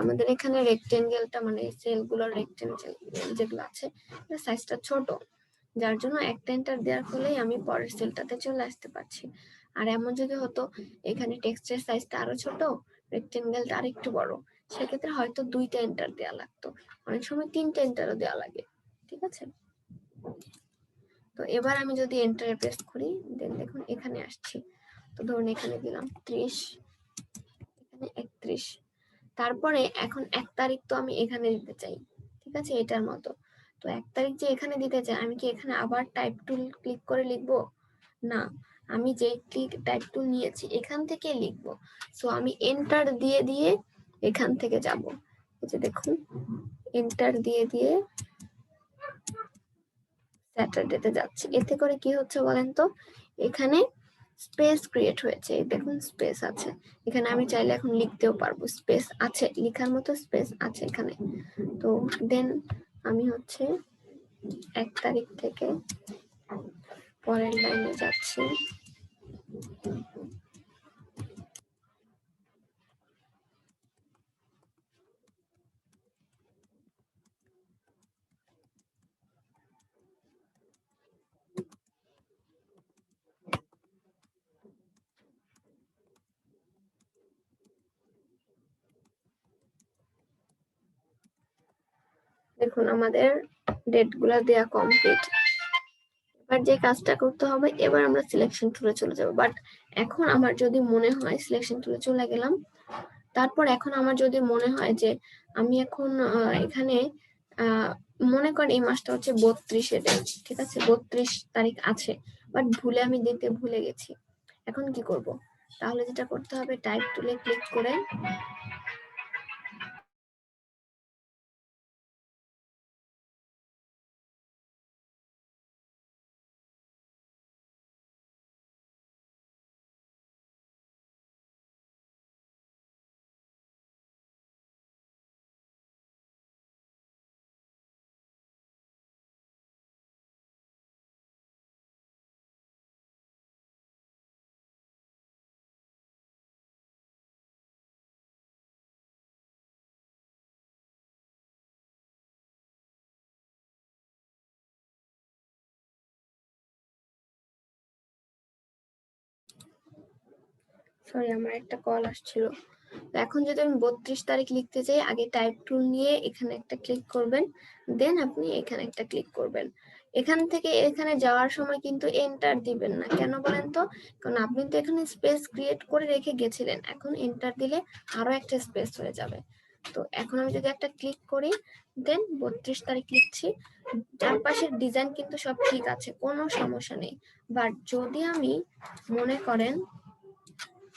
আমাদের এখানে রেক্টেঙ্গেলটা, মানে সেলগুলোর রেক্টেঙ্গেল যেগুলো আছে, সাইজটা ছোট, যার জন্য একটা এন্টার দেওয়ার ফলেই আমি পরের সেলটাতে চলে আসতে পারছি। আর এমন যদি হতো এখানে টেক্সটের সাইজটা আরো ছোট, রেক্টেঙ্গেলটা আরেকটু বড়, সেক্ষেত্রে হয়তো দুইটা এন্টার দেওয়া লাগতো, অনেক সময় 3টে এন্টারও দেওয়া লাগে। ঠিক আছে, তো এবার আমি যদি এন্টারে প্রেস করি, দেন দেখুন এখানে আসছি। তো ধরুন এখানে দিলাম 30, এখানে 31। তারপরে এখন 1 তারিখ তো আমি এখানে দিতে চাই, ঠিক আছে, এটার মতো। তো 1 তারিখ যে এখানে দিতে চাই, আমি কি এখানে আবার টাইপ টুল ক্লিক করে লিখবো? না, আমি যে টাইপ টুল নিয়েছি এখান থেকে লিখবো। সো আমি এন্টার দিয়ে দিয়ে এখান থেকে যাব, এই যে দেখুন এন্টার দিয়ে দিয়ে স্যাটারডেতে যাচ্ছি। এতে করে কি হচ্ছে বলেন তো, এখানে স্পেস ক্রিয়েট হয়েছে, দেখুন স্পেস আছে এখানে, আমি চাইলে এখন লিখতেও পারবো, স্পেস আছে, লেখার মতো স্পেস আছে এখানে। তো দেন আমি হচ্ছে 1 তারিখ থেকে পরের লাইনে যাচ্ছি। দেখুন আমাদের ডেট গুলা দেয়া কমপ্লিট। এবার যে কাজটা করতে হবে, এবার আমরা সিলেকশন টুলে চলে যাব। বাট এখন আমার যদি মনে হয় সিলেকশন টুলে চলে গেলাম, তারপর এখন আমার যদি মনে হয় যে আমি এখন এখানে মনে করেন এই মাসটা হচ্ছে 32-এ ডেট, ঠিক আছে, 32 তারিখ আছে, বাট ভুলে আমি দিতে ভুলে গেছি। এখন কি করব? তাহলে যেটা করতে হবে, টাইপ টুলে ক্লিক করে সরি আমার একটা কল আসছিল। এখন যদি আমি 32 তারিখ লিখতে চাই, আগে টাইপ টুল নিয়ে এখানে একটা ক্লিক করবেন, দেন আপনি এখানে একটা ক্লিক করবেন। এখান থেকে এখানে যাওয়ার সময় কিন্তু এন্টার দিবেন না, কেন বলেন তো? কারণ আপনি তো এখানে স্পেস ক্রিয়েট করে রেখে গেছিলেন, এখন এন্টার দিলে আরো একটা স্পেস হয়ে যাবে। তো এখন আমি যদি একটা ক্লিক করি, দেন 32 তারিখ লিখছি, চারপাশের ডিজাইন কিন্তু সব ঠিক আছে, কোনো সমস্যা নেই। বাট যদি আমি মনে করেন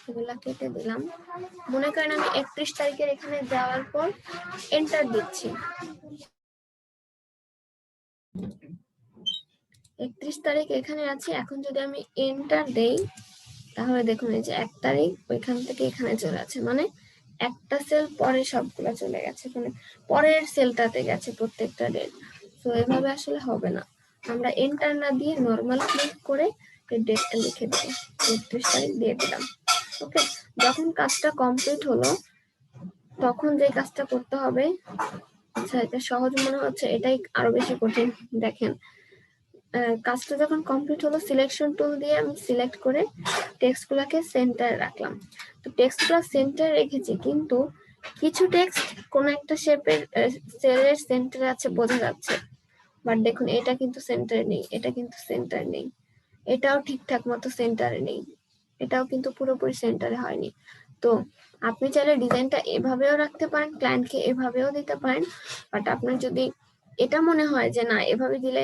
এগুলা কেটে দিলাম, মনে করেন আমি 31 তারিখের এখানে যাওয়ার পর এন্টার দিচ্ছি, 31 তারিখ এখানে আছে, এখন যদি আমি এন্টার দেই তাহলে দেখুন এই যে 1 তারিখ ওইখান থেকে এখানে চলে আছে, মানে একটা সেল পরে সবগুলো চলে গেছে, মানে পরের সেলটাতে গেছে প্রত্যেকটা ডেট। তো এভাবে আসলে হবে না, আমরা এন্টার না দিয়ে নর্মাল ক্লিক করে এই ডেটটা লিখে দেবো, 31 তারিখ দিয়ে দিলাম। ওকে, যখন কাজটা কমপ্লিট হলো তখন যে কাজটা করতে হবে, আচ্ছা এটা সহজ মনে হচ্ছে, এটাই আরো বেশি কঠিন। দেখেন, কাজটা যখন কমপ্লিট হলো, সিলেকশন টুল দিয়ে আমি সিলেক্ট করে টেক্সট গুলাকে সেন্টারে রাখলাম। তো টেক্সট গুলা সেন্টারে রেখেছি, কিন্তু কিছু টেক্সট কোন একটা শেপের সেলের সেন্টারে আছে বোঝা যাচ্ছে, বাট দেখুন এটা কিন্তু সেন্টারে নেই, এটা কিন্তু সেন্টার নেই, এটাও ঠিকঠাক মতো সেন্টারে নেই, এটাও কিন্তু পুরোপুরি সেন্টারে হয়নি। তো আপনি চাইলে ডিজাইনটা এভাবেও রাখতে পারেন, ক্লায়েন্টকে এভাবেও দিতে পারেন, বাট আপনার যদি এটা মনে হয় যে না এভাবে দিলে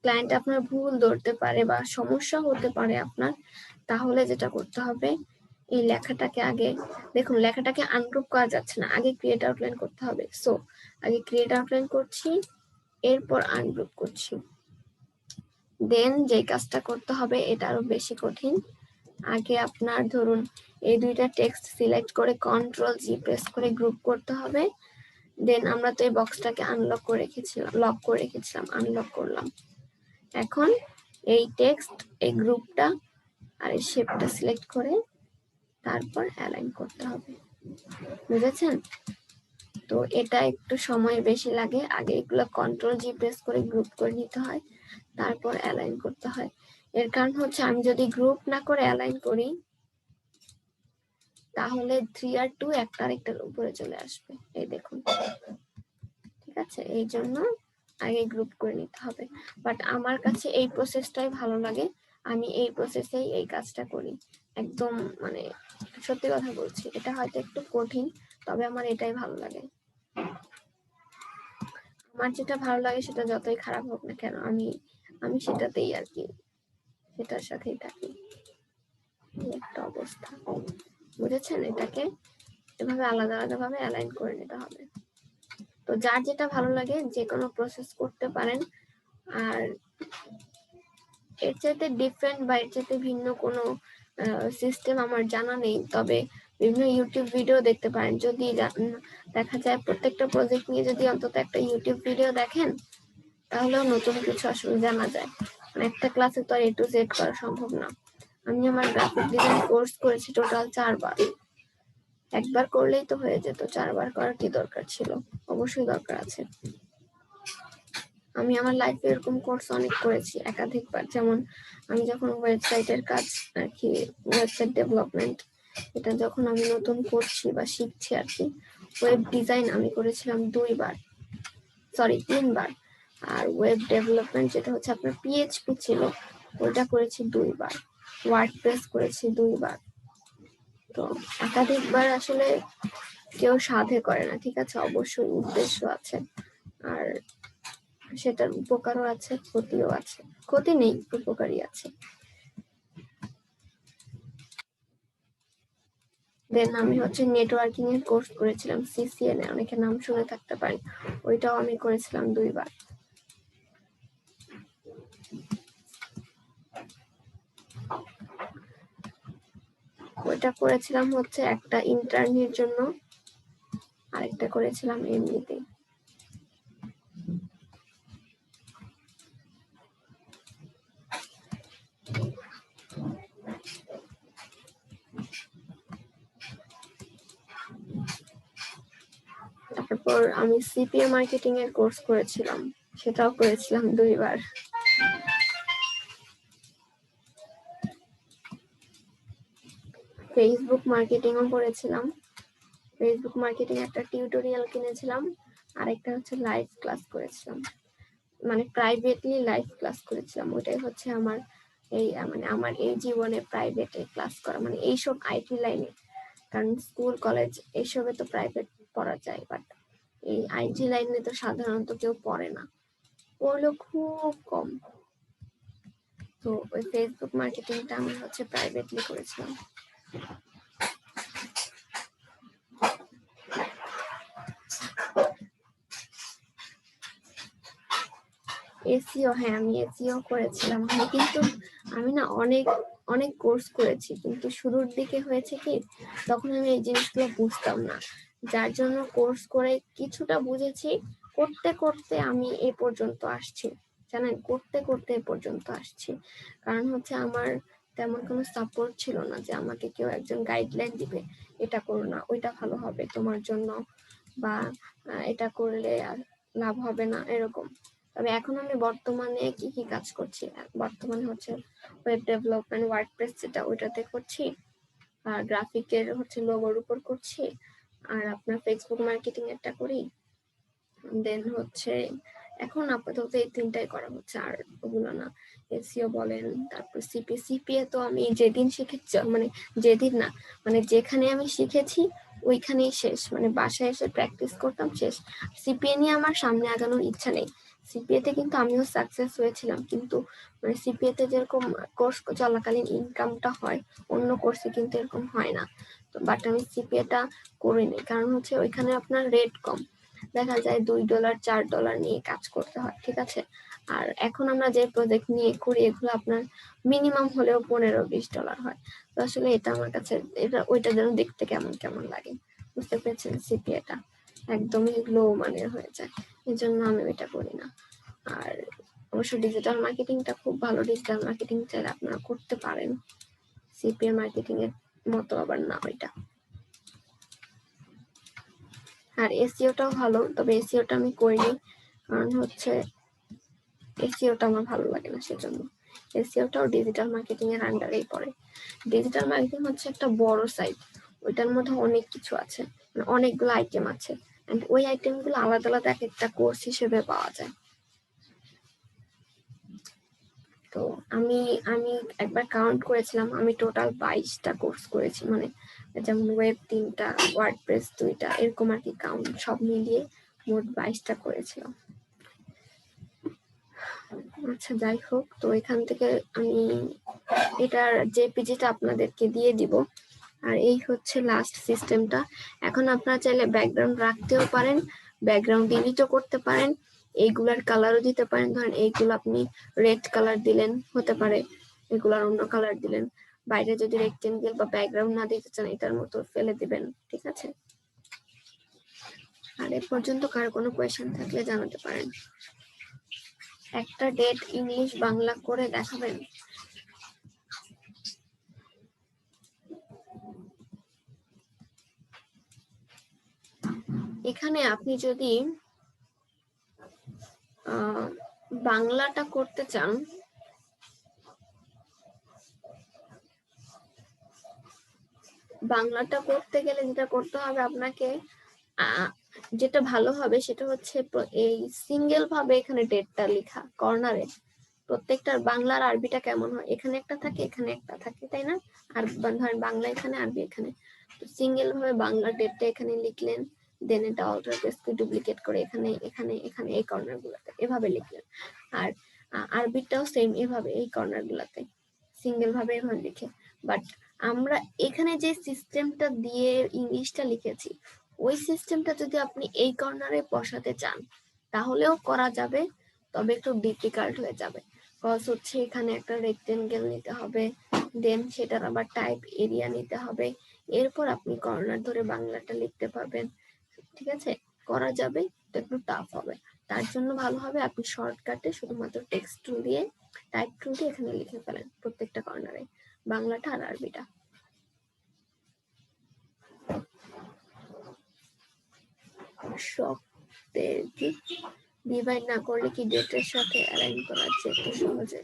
ক্লায়েন্ট আপনার ভুল ধরতে পারে বা সমস্যা হতে পারে আপনার, তাহলে যেটা করতে হবে, এই লেখাটাকে আগে দেখুন, লেখাটাকে আনগ্রুপ করা যাচ্ছে না, আগে ক্রিয়েট আউটলাইন করতে হবে। সো আগে ক্রিয়েট আউটলাইন করছি, এরপর আনগ্রুপ করছি, দেন যে কাজটা করতে হবে এটা আরো বেশি কঠিন। আগে আপনার ধরুন এই দুইটা টেক্সট সিলেক্ট করে কন্ট্রোল জি প্রেস করে গ্রুপ করতে হবে, দেন আমরা তো এই বক্সটাকে আনলক করে রেখেছিলাম, লক করে রেখেছিলাম, আনলক করলাম। এখন এই টেক্সট, এই গ্রুপটা আর এই শেপটা সিলেক্ট করে তারপর অ্যালাইন করতে হবে, বুঝেছেন? তো এটা একটু সময় বেশি লাগে, আগে এগুলো কন্ট্রোল জি প্রেস করে গ্রুপ করে নিতে হয়, তারপর অ্যালাইন করতে হয়। এর কারণ হচ্ছে আমি যদি গ্রুপ না করে অ্যালাইন করি তাহলে 3 আর 2 একটা আরেকটার উপরে চলে আসবে, এই দেখুন, ঠিক আছে? এই জন্য আগে গ্রুপ করে নিতে হবে। বাট আমার কাছে এই প্রসেসটাই ভালো লাগে, আমি এই প্রসেসেই এই কাজটা করি একদম, মানে সত্যি কথা বলছি, এটা হয়তো একটু কঠিন, তবে আমার এটাই ভালো লাগে। আমার যেটা ভালো লাগে সেটা যতই খারাপ হোক না কেন, আমি সেটাতেই আর কি, সেটার সাথেই থাকি। একটা অবস্থা, বুঝেছেন? এটাকে এভাবে আলাদা আলাদা ভাবে অ্যালাইন করে নিতে হবে। তো যার যেটা ভালো লাগে যে কোনো প্রসেস করতে পারেন। আর এর চাইতে ডিফারেন্ট বা এর চাইতে ভিন্ন কোনো সিস্টেম আমার জানা নেই, তবে বিভিন্ন ইউটিউব ভিডিও দেখতে পারেন, যদি দেখা যায় প্রত্যেকটা প্রজেক্ট নিয়ে যদি অন্তত একটা ইউটিউব ভিডিও দেখেন তাহলেও নতুন কিছু আসলে জানা যায়। মানে একটা ক্লাসে তো আর A to Z করা সম্ভব না। আমি আমার গ্রাফিক ডিজাইন কোর্স করেছি টোটাল 4 বার, একবার করলেই তো হয়ে যেত, 4 বার করার কি দরকার ছিল? অবশ্যই দরকার আছে। আমি আমার লাইফে এরকম কোর্স অনেক করেছি, একাধিকবার। যেমন আমি যখন ওয়েবসাইটের কাজ আর কি, ওয়েবসাইট ডেভেলপমেন্ট, এটা যখন আমি নতুন করছি বা শিখছি আর কি, ওয়েব ডিজাইন আমি করেছিলাম 2 বার, সরি 3 বার। আর ওয়েব ডেভেলপমেন্ট যেটা হচ্ছে আপনার পিএইচপি ছিল, ওটা করেছি 2 বার। ওয়ার্ডপ্রেস করেছি 2 বার। তো একাধিকবার আসলে কেউ সাধে করে না, ঠিক আছে, অবশ্যই উদ্দেশ্য আছে, আর সেটার উপকারও আছে, ক্ষতিও আছে। ক্ষতি নেই, উপকারী আছে। দেন আমি হচ্ছে নেটওয়ার্কিং এর কোর্স করেছিলাম, সিসিএন এ, অনেকে নাম শুনে থাকতে পারে, ওইটাও আমি করেছিলাম 2 বার। ওইটা করেছিলাম হচ্ছে একটা ইন্টার্নির জন্য, আরেকটা করেছিলাম এমনিতে। তারপর আমি সিপিএ মার্কেটিং এর কোর্স করেছিলাম, সেটাও করেছিলাম 2 বার। ফেসবুক মার্কেটিংও করেছিলাম, ফেসবুক মার্কেটিং একটা টিউটোরিয়াল কিনেছিলাম, আরেকটা হচ্ছে লাইভ ক্লাস করেছিলাম, মানে প্রাইভেটলি লাইভ ক্লাস করেছিলাম। ওটাই হচ্ছে আমার এই মানে আমার এই জীবনে প্রাইভেটে ক্লাস করা, মানে এইসব আইটি লাইনে, কারণ স্কুল কলেজ এইসবে তো প্রাইভেট পড়া যায়, বাট এই আইটি লাইনে তো সাধারণত কেউ পড়ে না, পড়লেও খুব কম। তো ওই ফেসবুক মার্কেটিংটা আমি হচ্ছে প্রাইভেটলি করেছিলাম। এসইও, হ্যাঁ আমি এসইও করেছিলাম। আমি না অনেক অনেক কোর্স করেছি, কিন্তু শুরুর দিকে হয়েছে কি, তখন আমি এই জিনিসগুলো বুঝতাম না, যার জন্য কোর্স করে কিছুটা বুঝেছি, করতে করতে আমি এ পর্যন্ত আসছি, জানেন, করতে করতে এ পর্যন্ত আসছি। কারণ হচ্ছে আমার তেমন কোনো সাপোর্ট ছিল না, যে আমাকে কেউ একজন গাইডলাইন দিবে, এটা করো না, ওইটা ভালো হবে তোমার জন্য, বা এটা করলে লাভ হবে না, এরকম। তবে এখন আমি বর্তমানে কি কি কাজ করছি, বর্তমানে হচ্ছে ওয়েব ডেভেলপমেন্ট, ওয়ার্ডপ্রেস যেটা, ওইটাতে করছি, আর গ্রাফিকের হচ্ছে লোগোর উপর করছি, আর আপনার ফেসবুক মার্কেটিং একটা করি। দেন হচ্ছে এখন আপাতত এই 3টাই করা হচ্ছে, আর ওগুলো না। এসইও বলেন, তারপর সিপিএ তো আমি যেদিন শিখেছি, মানে যেদিন না, মানে যেখানে আমি শিখেছি ওইখানেই শেষ, মানে বাসায় এসে প্র্যাকটিস করতাম, শেষ। সিপিএ নিয়ে আমার সামনে আগানোর ইচ্ছা নেই। সিপিএ তে কিন্তু আমিও সাকসেস হয়েছিলাম, কিন্তু মানে সিপিএ তে যেরকম কোর্স চলাকালীন ইনকামটা হয়, অন্য কোর্সে কিন্তু এরকম হয় না। তো বাট আমি সিপিএ টা করিনি, কারণ হচ্ছে ওইখানে আপনার রেট কম, দেখা যায় $2 $4 নিয়ে কাজ করতে হয়, ঠিক আছে। আর এখন আমরা যে প্রজেক্ট নিয়ে করি, এগুলো আপনার মিনিমাম হলেও $15-20 হয়। তো আসলে এটা আমার কাছে, এটা ওইটা যেন দেখতে কেমন কেমন লাগে, বুঝতে পেরেছেন, সিপিএটা একদমই লো মানের হয়ে যায়, এই জন্য আমি ওইটা করি না। আর অবশ্য ডিজিটাল মার্কেটিংটা খুব ভালো, ডিজিটাল মার্কেটিং চাইলে আপনারা করতে পারেন, সিপিএ মার্কেটিং এর মতো আবার না ওইটা। আর এসইওটাও ভালো, তবে এসইওটা আমি করিনি, কারণ হচ্ছে এসইওটা আমার ভালো লাগে না, সেজন্য। এসইওটাও ডিজিটাল মার্কেটিং এর আন্ডারেই পড়ে। ডিজিটাল মার্কেটিং হচ্ছে একটা বড় সাইট, ওইটার মধ্যে অনেক কিছু আছে, মানে অনেকগুলো আইটেম আছে, এন্ড ওই আইটেমগুলো আলাদা আলাদা এক একটা কোর্স হিসেবে পাওয়া যায়। তো আমি আমি একবার কাউন্ট করেছিলাম, আমি টোটাল 22টা কোর্স করেছি, মানে যেমন ওয়েব 3টা, ওয়ার্ডপ্রেস 2টা, এরকম আর কি, কাউন্ট সব মিলিয়ে মোট 22টা করেছিলাম। আচ্ছা যাই হোক, তো এখান থেকে আমি এটার জেপিজিটা আপনাদেরকে দিয়ে দিব, আর এই হচ্ছে লাস্ট সিস্টেমটা। এখন আপনারা চাইলে ব্যাকগ্রাউন্ড রাখতেও পারেন, ব্যাকগ্রাউন্ড ডিলিটও করতে পারেন, এইগুলার কালারও দিতে পারেন, ধরেন এইগুলো আপনি রেড কালার দিলেন, হতে পারে এগুলার অন্য কালার দিলেন, বাইরে যদি রেক্টেঙ্গেল বা ব্যাকগ্রাউন্ড না দিতে চান, এটার মতো ফেলে দিবেন, ঠিক আছে। আর এ পর্যন্ত কার কোনো কোয়েশ্চেন থাকলে জানাতে পারেন। একটা ডেট ইংলিশ বাংলা করে দেখাবেন। এখানে আপনি যদি বাংলাটা করতে চান, বাংলাটা করতে গেলে যেটা করতে হবে আপনাকে, যেটা ভালো হবে সেটা হচ্ছে এই সিঙ্গেল ভাবে এখানে ডেটটা লেখা কর্নারে, প্রত্যেকটার বাংলার আরবিটা কেমন হয়, এখানে একটা থাকে, এখানে একটা থাকে, তাই না? আর ধরেন বাংলা এখানে, আরবি এখানে, সিঙ্গেল ভাবে বাংলা ডেটটা এখানে লিখলেন, দেন এটা অল্টার পেজকে ডুপ্লিকেট করে এখানে এখানে এখানে এই কর্নার গুলাতে এভাবে লিখলেন। আর আরবিটাও সেম এভাবে এই কর্নার গুলাতে সিঙ্গেল ভাবে এভাবে লিখে। বাট আমরা এখানে যে সিস্টেমটা দিয়ে ইংলিশটা লিখেছি, ওই সিস্টেমটা যদি আপনি এই কর্নারে বসাতে চান তাহলেও করা যাবে, তবে একটু ডিফিকাল্ট হয়ে যাবে। কজ হচ্ছে এখানে একটা রেক্টেঙ্গেল নিতে হবে, দেন সেটার আবার টাইপ এরিয়া নিতে হবে, এরপর আপনি কর্নার ধরে বাংলাটা লিখতে পারবেন। ঠিক আছে, করা যাবে, তো একটু টাফ হবে। তার জন্য ভালো হবে আপনি শর্টকাটে শুধুমাত্র টেক্সট টুল দিয়ে টাইপ টুল দিয়ে এখানে লিখে ফেলেন প্রত্যেকটা কর্নারে বাংলাটা আর আরবিটা। শব্দের কি ডিভাইড না করলে কি ডেটের সাথে অ্যালাইন করা যেত সহজে?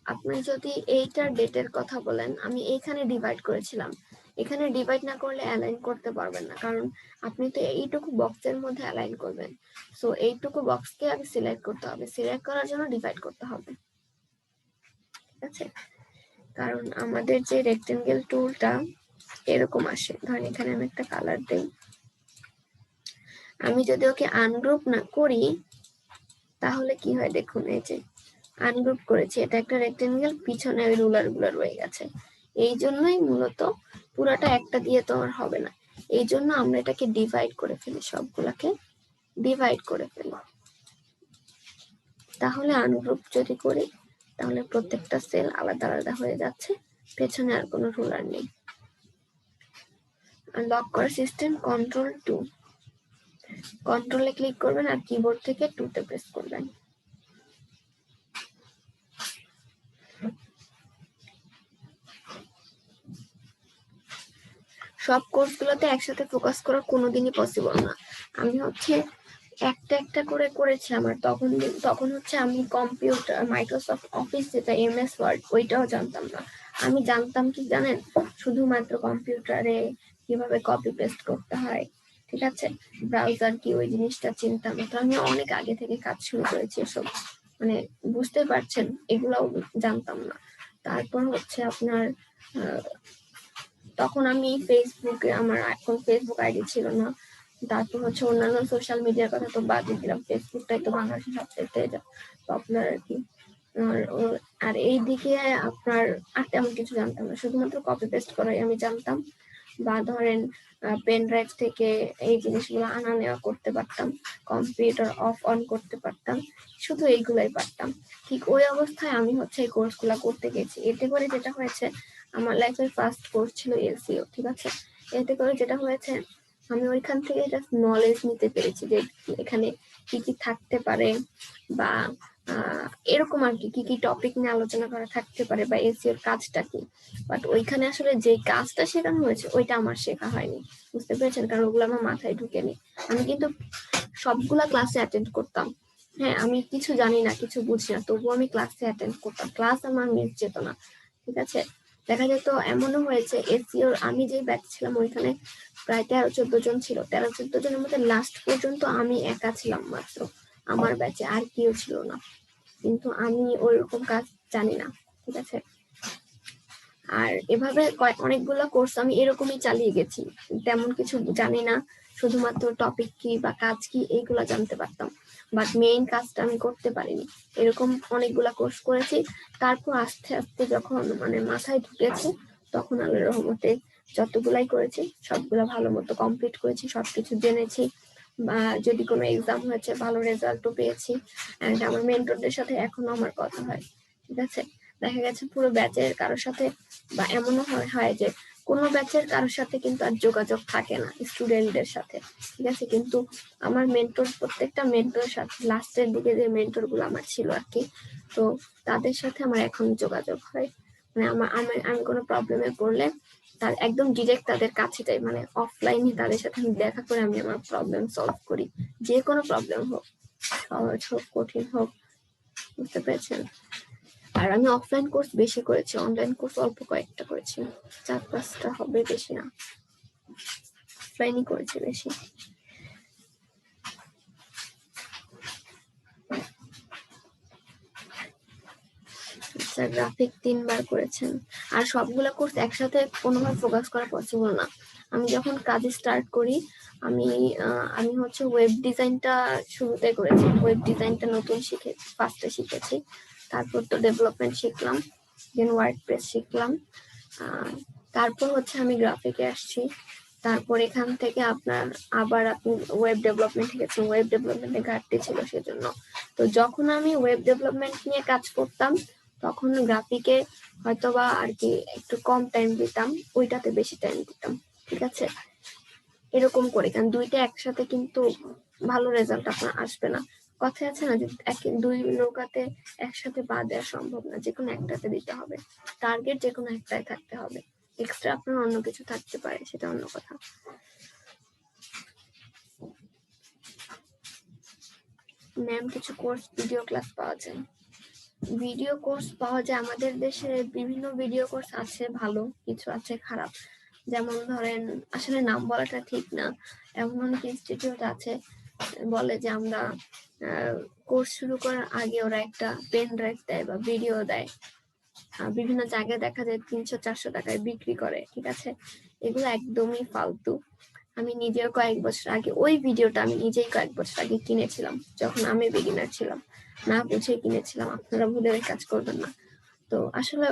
আপনি যদি এইটার ডেটের কথা বলেন, আমি এইখানে ডিভাইড করেছিলাম, এখানে ডিভাইড না করলে অ্যালাইন করতে পারবেন না, কারণ আপনি তো এইটুকু বক্সের মধ্যে অ্যালাইন করবেন। সো এইটুকু বক্সকে আগে সিলেক্ট করতে হবে, সিলেক্ট করার জন্য ডিভাইড করতে হবে। ঠিক আছে, কারণ আমাদের যে রেক্টেঙ্গেল টুলটা এরকম আসে, ধরেন এখানে আমি একটা কালার দেই, আমি যদি ওকে আনগ্রুপ না করি তাহলে কি হয় দেখুন, এই যে আনগ্রুপ করেছি, এটা একটা রেক্টেঙ্গেল, পিছনে ওই রুলার গুলো রয়ে গেছে। এই জন্যই মূলত পুরাটা একটা দিয়ে তো আর হবে না, এই জন্য আমরা এটাকে ডিভাইড করে ফেলি, সবগুলাকে ডিভাইড করে ফেলি। তাহলে আনগ্রুপ যদি করি তাহলে প্রত্যেকটা সেল আলাদা আলাদা হয়ে যাচ্ছে, পেছনে আর কোনো রুলার নেই। আর লক করার সিস্টেম Ctrl+2, কন্ট্রোলে ক্লিক করবেন আর কিবোর্ড থেকে 2 তে প্রেস করবেন। সব কোর্সগুলোতে একসাথে ফোকাস করা কোনোদিনই পসিবল না। আমি হচ্ছে একটা একটা করে করেছি আমার, তখন হচ্ছে আমি কম্পিউটার মাইক্রোসফট অফিস যেটা MS ওয়ার্ড ওইটাও জানতাম না। আমি জানতাম কি জানেন, শুধুমাত্র কম্পিউটারে কিভাবে কপি পেস্ট করতে হয়, ঠিক আছে, ব্রাউজার কি ওই জিনিসটা চিনতাম। তো আমি অনেক আগে থেকে কাজ শুরু করেছি এসব, মানে বুঝতে পারছেন, এগুলাও জানতাম না। তারপর হচ্ছে আপনার তখন আমি ফেসবুকে, আমার এখন ফেসবুক আইডি ছিল না, তারপর হচ্ছে অন্যান্য সোশ্যাল মিডিয়ার কথা তো বাদই দিলাম, ফেসবুকটাই তো বাংলাদেশের সবচেয়ে পপুলার আর কি। আর এইদিকে আপনার আর তেমন কিছু জানতাম না, শুধুমাত্র কপি পেস্ট করাই আমি জানতাম, বা ধরেন পেন ড্রাইভ থেকে এই জিনিসগুলো আনা নেওয়া করতে পারতাম, কম্পিউটার অফ অন করতে পারতাম, শুধু এইগুলাই পারতাম। ঠিক ওই অবস্থায় আমি হচ্ছে এই কোর্সগুলো করতে গেছি। এতে করে যেটা হয়েছে, আমার লাইফের ফার্স্ট কোর্স ছিল এসইও, ঠিক আছে। এতে করে যেটা হয়েছে, আমি ওইখান থেকে জাস্ট নলেজ নিতে পেরেছি যে এখানে কি কি থাকতে পারে, বা এরকম আর কি কি টপিক নিয়ে আলোচনা করা থাকতে পারে, বা এসইওর কাজটা কি। বাট ওইখানে আসলে যে কাজটা শেখানো হয়েছে ওইটা আমার শেখা হয়নি, বুঝতে পেরেছেন, কারণ ওগুলো আমার মাথায় ঢুকেনি। আমি কিন্তু সবগুলা ক্লাসে অ্যাটেন্ড করতাম, হ্যাঁ, আমি কিছু জানি না, কিছু বুঝি না, তবুও আমি ক্লাসে অ্যাটেন্ড করতাম, ক্লাস আমার মিস যেত না। ঠিক আছে, দেখা যেত এমনও হয়েছে এসইওর আমি যে ব্যাচ ছিলাম ওইখানে প্রায় 13-14 জন ছিল, 13-14 জনের মধ্যে লাস্ট পর্যন্ত আমি একা ছিলাম মাত্র আমার ব্যাচে, আর কেউ ছিল না, কিন্তু আমি ওইরকম কাজ জানি না। ঠিক আছে, আর এভাবে অনেকগুলো কোর্স আমি এরকমই চালিয়ে গেছি, তেমন কিছু জানি না, শুধুমাত্র টপিক কি বা কাজ কি এইগুলা জানতে পারতাম, বাট মেইন কাজটা আমি করতে পারিনি। এরকম অনেকগুলা কোর্স করেছি, তারপর আস্তে আস্তে যখন মানে মাথায় ঢুকেছে, তখন আল্লাহর রহমতে যতগুলাই করেছি সবগুলা ভালো মতো কমপ্লিট করেছি, সবকিছু জেনেছি, বা যদি কোনো এক্সাম হয়েছে ভালো রেজাল্টও পেয়েছি। অ্যান্ড আমার মেন্টরদের সাথে এখনো আমার কথা হয়। ঠিক আছে, দেখা গেছে পুরো ব্যাচের কারোর সাথে, বা এমনও হয় যে কোনো ব্যাচের কারোর সাথে কিন্তু আর যোগাযোগ থাকে না স্টুডেন্টদের সাথে। ঠিক আছে, কিন্তু আমার মেন্টর, প্রত্যেকটা মেন্টরের সাথে লাস্টের দিকে যে মেন্টর গুলো আমার ছিল আর কি, তো তাদের সাথে আমার এখন যোগাযোগ হয়। মানে আমি কোনো প্রবলেমে পড়লে তার একদম ডিরেক্ট তাদের কাছে যাই, মানে অফলাইনে তাদের সাথে আমি দেখা করে আমি আমার প্রবলেম সলভ করি, যে কোনো প্রবলেম হোক, সহজ হোক কঠিন হোক, বুঝতে পেরেছেন। আর আমি অফলাইন কোর্স বেশি করেছি, অনলাইন কোর্স অল্প কয়েকটা করেছি, 4-5টা হবে, বেশি না, অফলাইনই করেছি বেশি। আচ্ছা, গ্রাফিক 3 বার করেছেন। আর সবগুলা কোর্স একসাথে কোনোভাবে ফোকাস করা পসিবল না। আমি যখন কাজে স্টার্ট করি, আমি হচ্ছে ওয়েব ডিজাইনটা শুরুতে করেছি। ওয়েব ডিজাইনটা নতুন ফার্স্টে শিখেছি। তারপর তো ডেভেলপমেন্ট শিখলাম, দেন ওয়ার্ডপ্রেস শিখলাম। তারপর হচ্ছে আমি গ্রাফিকে আসছি। তারপর এখান থেকে আবার আপনি ওয়েব ডেভেলপমেন্ট শিখেছেন। ওয়েব ডেভেলপমেন্টে ঘাটতি ছিল সেজন্য। তো যখন আমি ওয়েব ডেভেলপমেন্ট নিয়ে কাজ করতাম, তখন গ্রাফিকে হয়তোবা আর কি একটু কম টাইম দিতাম, ওইটাতে বেশি টাইম দিতাম। ঠিক আছে, এরকম করে, কারণ দুইটা একসাথে কিন্তু ভালো রেজাল্ট আপনার আসবে না। কথা আছে না যে দুই নৌকাতে একসাথে পা দেওয়া সম্ভব না, যে কোনো একটাতে দিতে হবে। টার্গেট যে কোনো একটাই থাকতে হবে, এক্সট্রা আপনার অন্য কিছু থাকতে পারে, সেটা অন্য কথা। ম্যাম, কিছু কোর্স ভিডিও ক্লাস পাওয়া যায়? ভিডিও কোর্স পাওয়া যায় আমাদের দেশে, বিভিন্ন ভিডিও কোর্স আছে ভালো, কিছু আছে খারাপ। যেমন ধরেন, আসলে নাম বলাটা ঠিক না, এমন অনেক ইনস্টিটিউট আছে বলে যে আমরা কোর্স শুরু করার আগে ওরা একটা পেন ড্রাইভ দেয় বা ভিডিও দেয়, বিভিন্ন জায়গায় দেখা যায় 300-400 টাকায় বিক্রি করে। ঠিক আছে, এগুলো একদমই ফালতু। আমি নিজেও কয়েক বছর আগে ওই ভিডিওটা আমি নিজেই কয়েক বছর আগে কিনেছিলাম, যখন আমি বিগিনার ছিলাম, না বুঝে কিনেছিলাম। আপনারা ভুলে ওই কাজ করবেন না। তো আসলে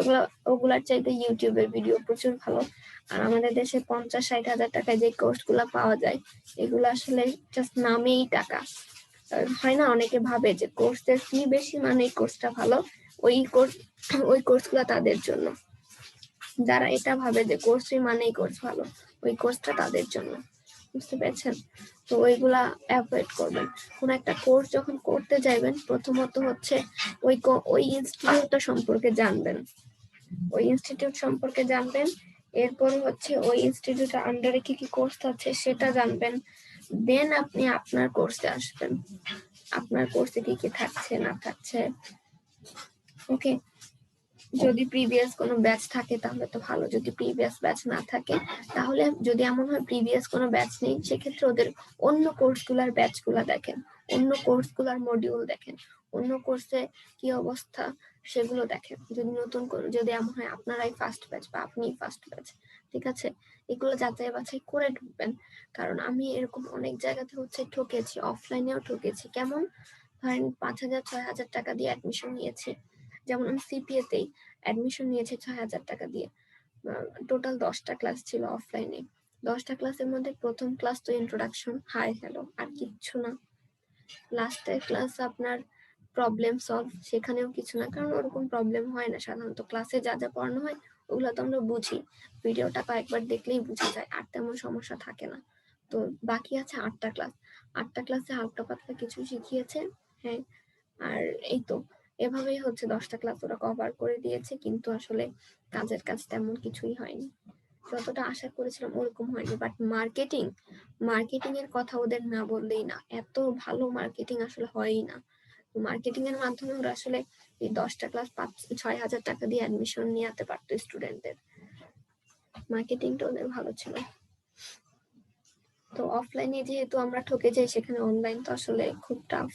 ওগুলার চাইতে ইউটিউবের ভিডিও প্রচুর ভালো। আর আমাদের দেশে 50-60 হাজার টাকায় যে কোর্স গুলা পাওয়া যায়, এগুলো আসলে জাস্ট নামেই টাকা। হয় না, অনেকে ভাবে যে কোর্সের ফি বেশি মানে এই কোর্সটা ভালো। ওই কোর্সগুলো তাদের জন্য, যারা এটা ভাবে যে কোর্স ফি মানেই কোর্স ভালো, ওই কোর্সটা তাদের জন্য। বুঝতে পেরেছেন? তো ওইগুলা অ্যাভয়েড করবেন। কোন একটা কোর্স যখন করতে যাইবেন, প্রথমত হচ্ছে ওই ইনস্টিটিউটটা সম্পর্কে জানবেন, ওই ইনস্টিটিউট সম্পর্কে জানবেন। এরপর হচ্ছে ওই ইনস্টিটিউটের আন্ডারে কি কি কোর্স আছে সেটা জানবেন। দেন আপনি আপনার কোর্সে আসবেন, আপনার কোর্সে কি কি থাকছে না থাকছে। ওকে, যদি প্রিভিয়াস কোনো ব্যাচ থাকে তাহলে তো ভালো, যদি প্রিভিয়াস ব্যাচ না থাকে তাহলে, যদি এমন হয় প্রিভিয়াস কোনো ব্যাচ নেই, সেক্ষেত্রে ওদের অন্য কোর্সগুলার ব্যাচগুলা দেখেন, অন্য কোর্সগুলার মডিউল দেখেন, অন্য কোর্সে কি অবস্থা সেগুলো দেখেন। যদি এমন হয় আপনারাই ফার্স্ট ব্যাচ বা আপনিই ফার্স্ট ব্যাচ, ঠিক আছে, এগুলো যাচাই বাছাই করে ঢুকবেন। কারণ আমি এরকম অনেক জায়গাতে হচ্ছে ঠকেছি, অফলাইনেও ঠকেছি। কেমন, ধরেন 5,000-6,000 টাকা দিয়ে অ্যাডমিশন নিয়েছি। যেমন আমি সিপিএ তেই অ্যাডমিশন নিয়েছি 6,000 টাকা দিয়ে। টোটাল 10টা ক্লাস ছিল অফলাইনে। 10টা ক্লাসের মধ্যে প্রথম ক্লাস তো ইন্ট্রোডাকশন, হাই হ্যালো, আর কিচ্ছু না। লাস্টের ক্লাস আপনার প্রবলেম সলভ, সেখানেও কিছু না, কারণ ওরকম প্রবলেম হয় না সাধারণত। ক্লাসে যা যা পড়ানো হয় ওগুলো তো আমরা বুঝি, ভিডিওটা কয়েকবার দেখলেই বোঝা যায়, আর তেমন সমস্যা থাকে না। তো বাকি আছে 8টা ক্লাস। 8টা ক্লাসে হালকা পাতলা কিছু শিখিয়েছে, হ্যাঁ। আর এই তো, এভাবেই হচ্ছে 10টা ক্লাস ওরা কভার করে দিয়েছে, কিন্তু আসলে কাজের কাজ তেমন কিছুই হয়নি। যতটা আশা করেছিলাম ওরকম হয়নি। বাট মার্কেটিং এর কথা ওদের না বললেই না, এত ভালো মার্কেটিং আসলে হয়ই না। মার্কেটিং এর মাধ্যমে ওরা আসলে এই 10টা ক্লাস 5-6 হাজার টাকা দিয়ে অ্যাডমিশন নিয়ে আনতে পারতো স্টুডেন্টদের। মার্কেটিংটা ওদের ভালো ছিল। তো অফলাইনে যেহেতু আমরা ঠকে যাই, সেখানে অনলাইন তো আসলে খুব টাফ।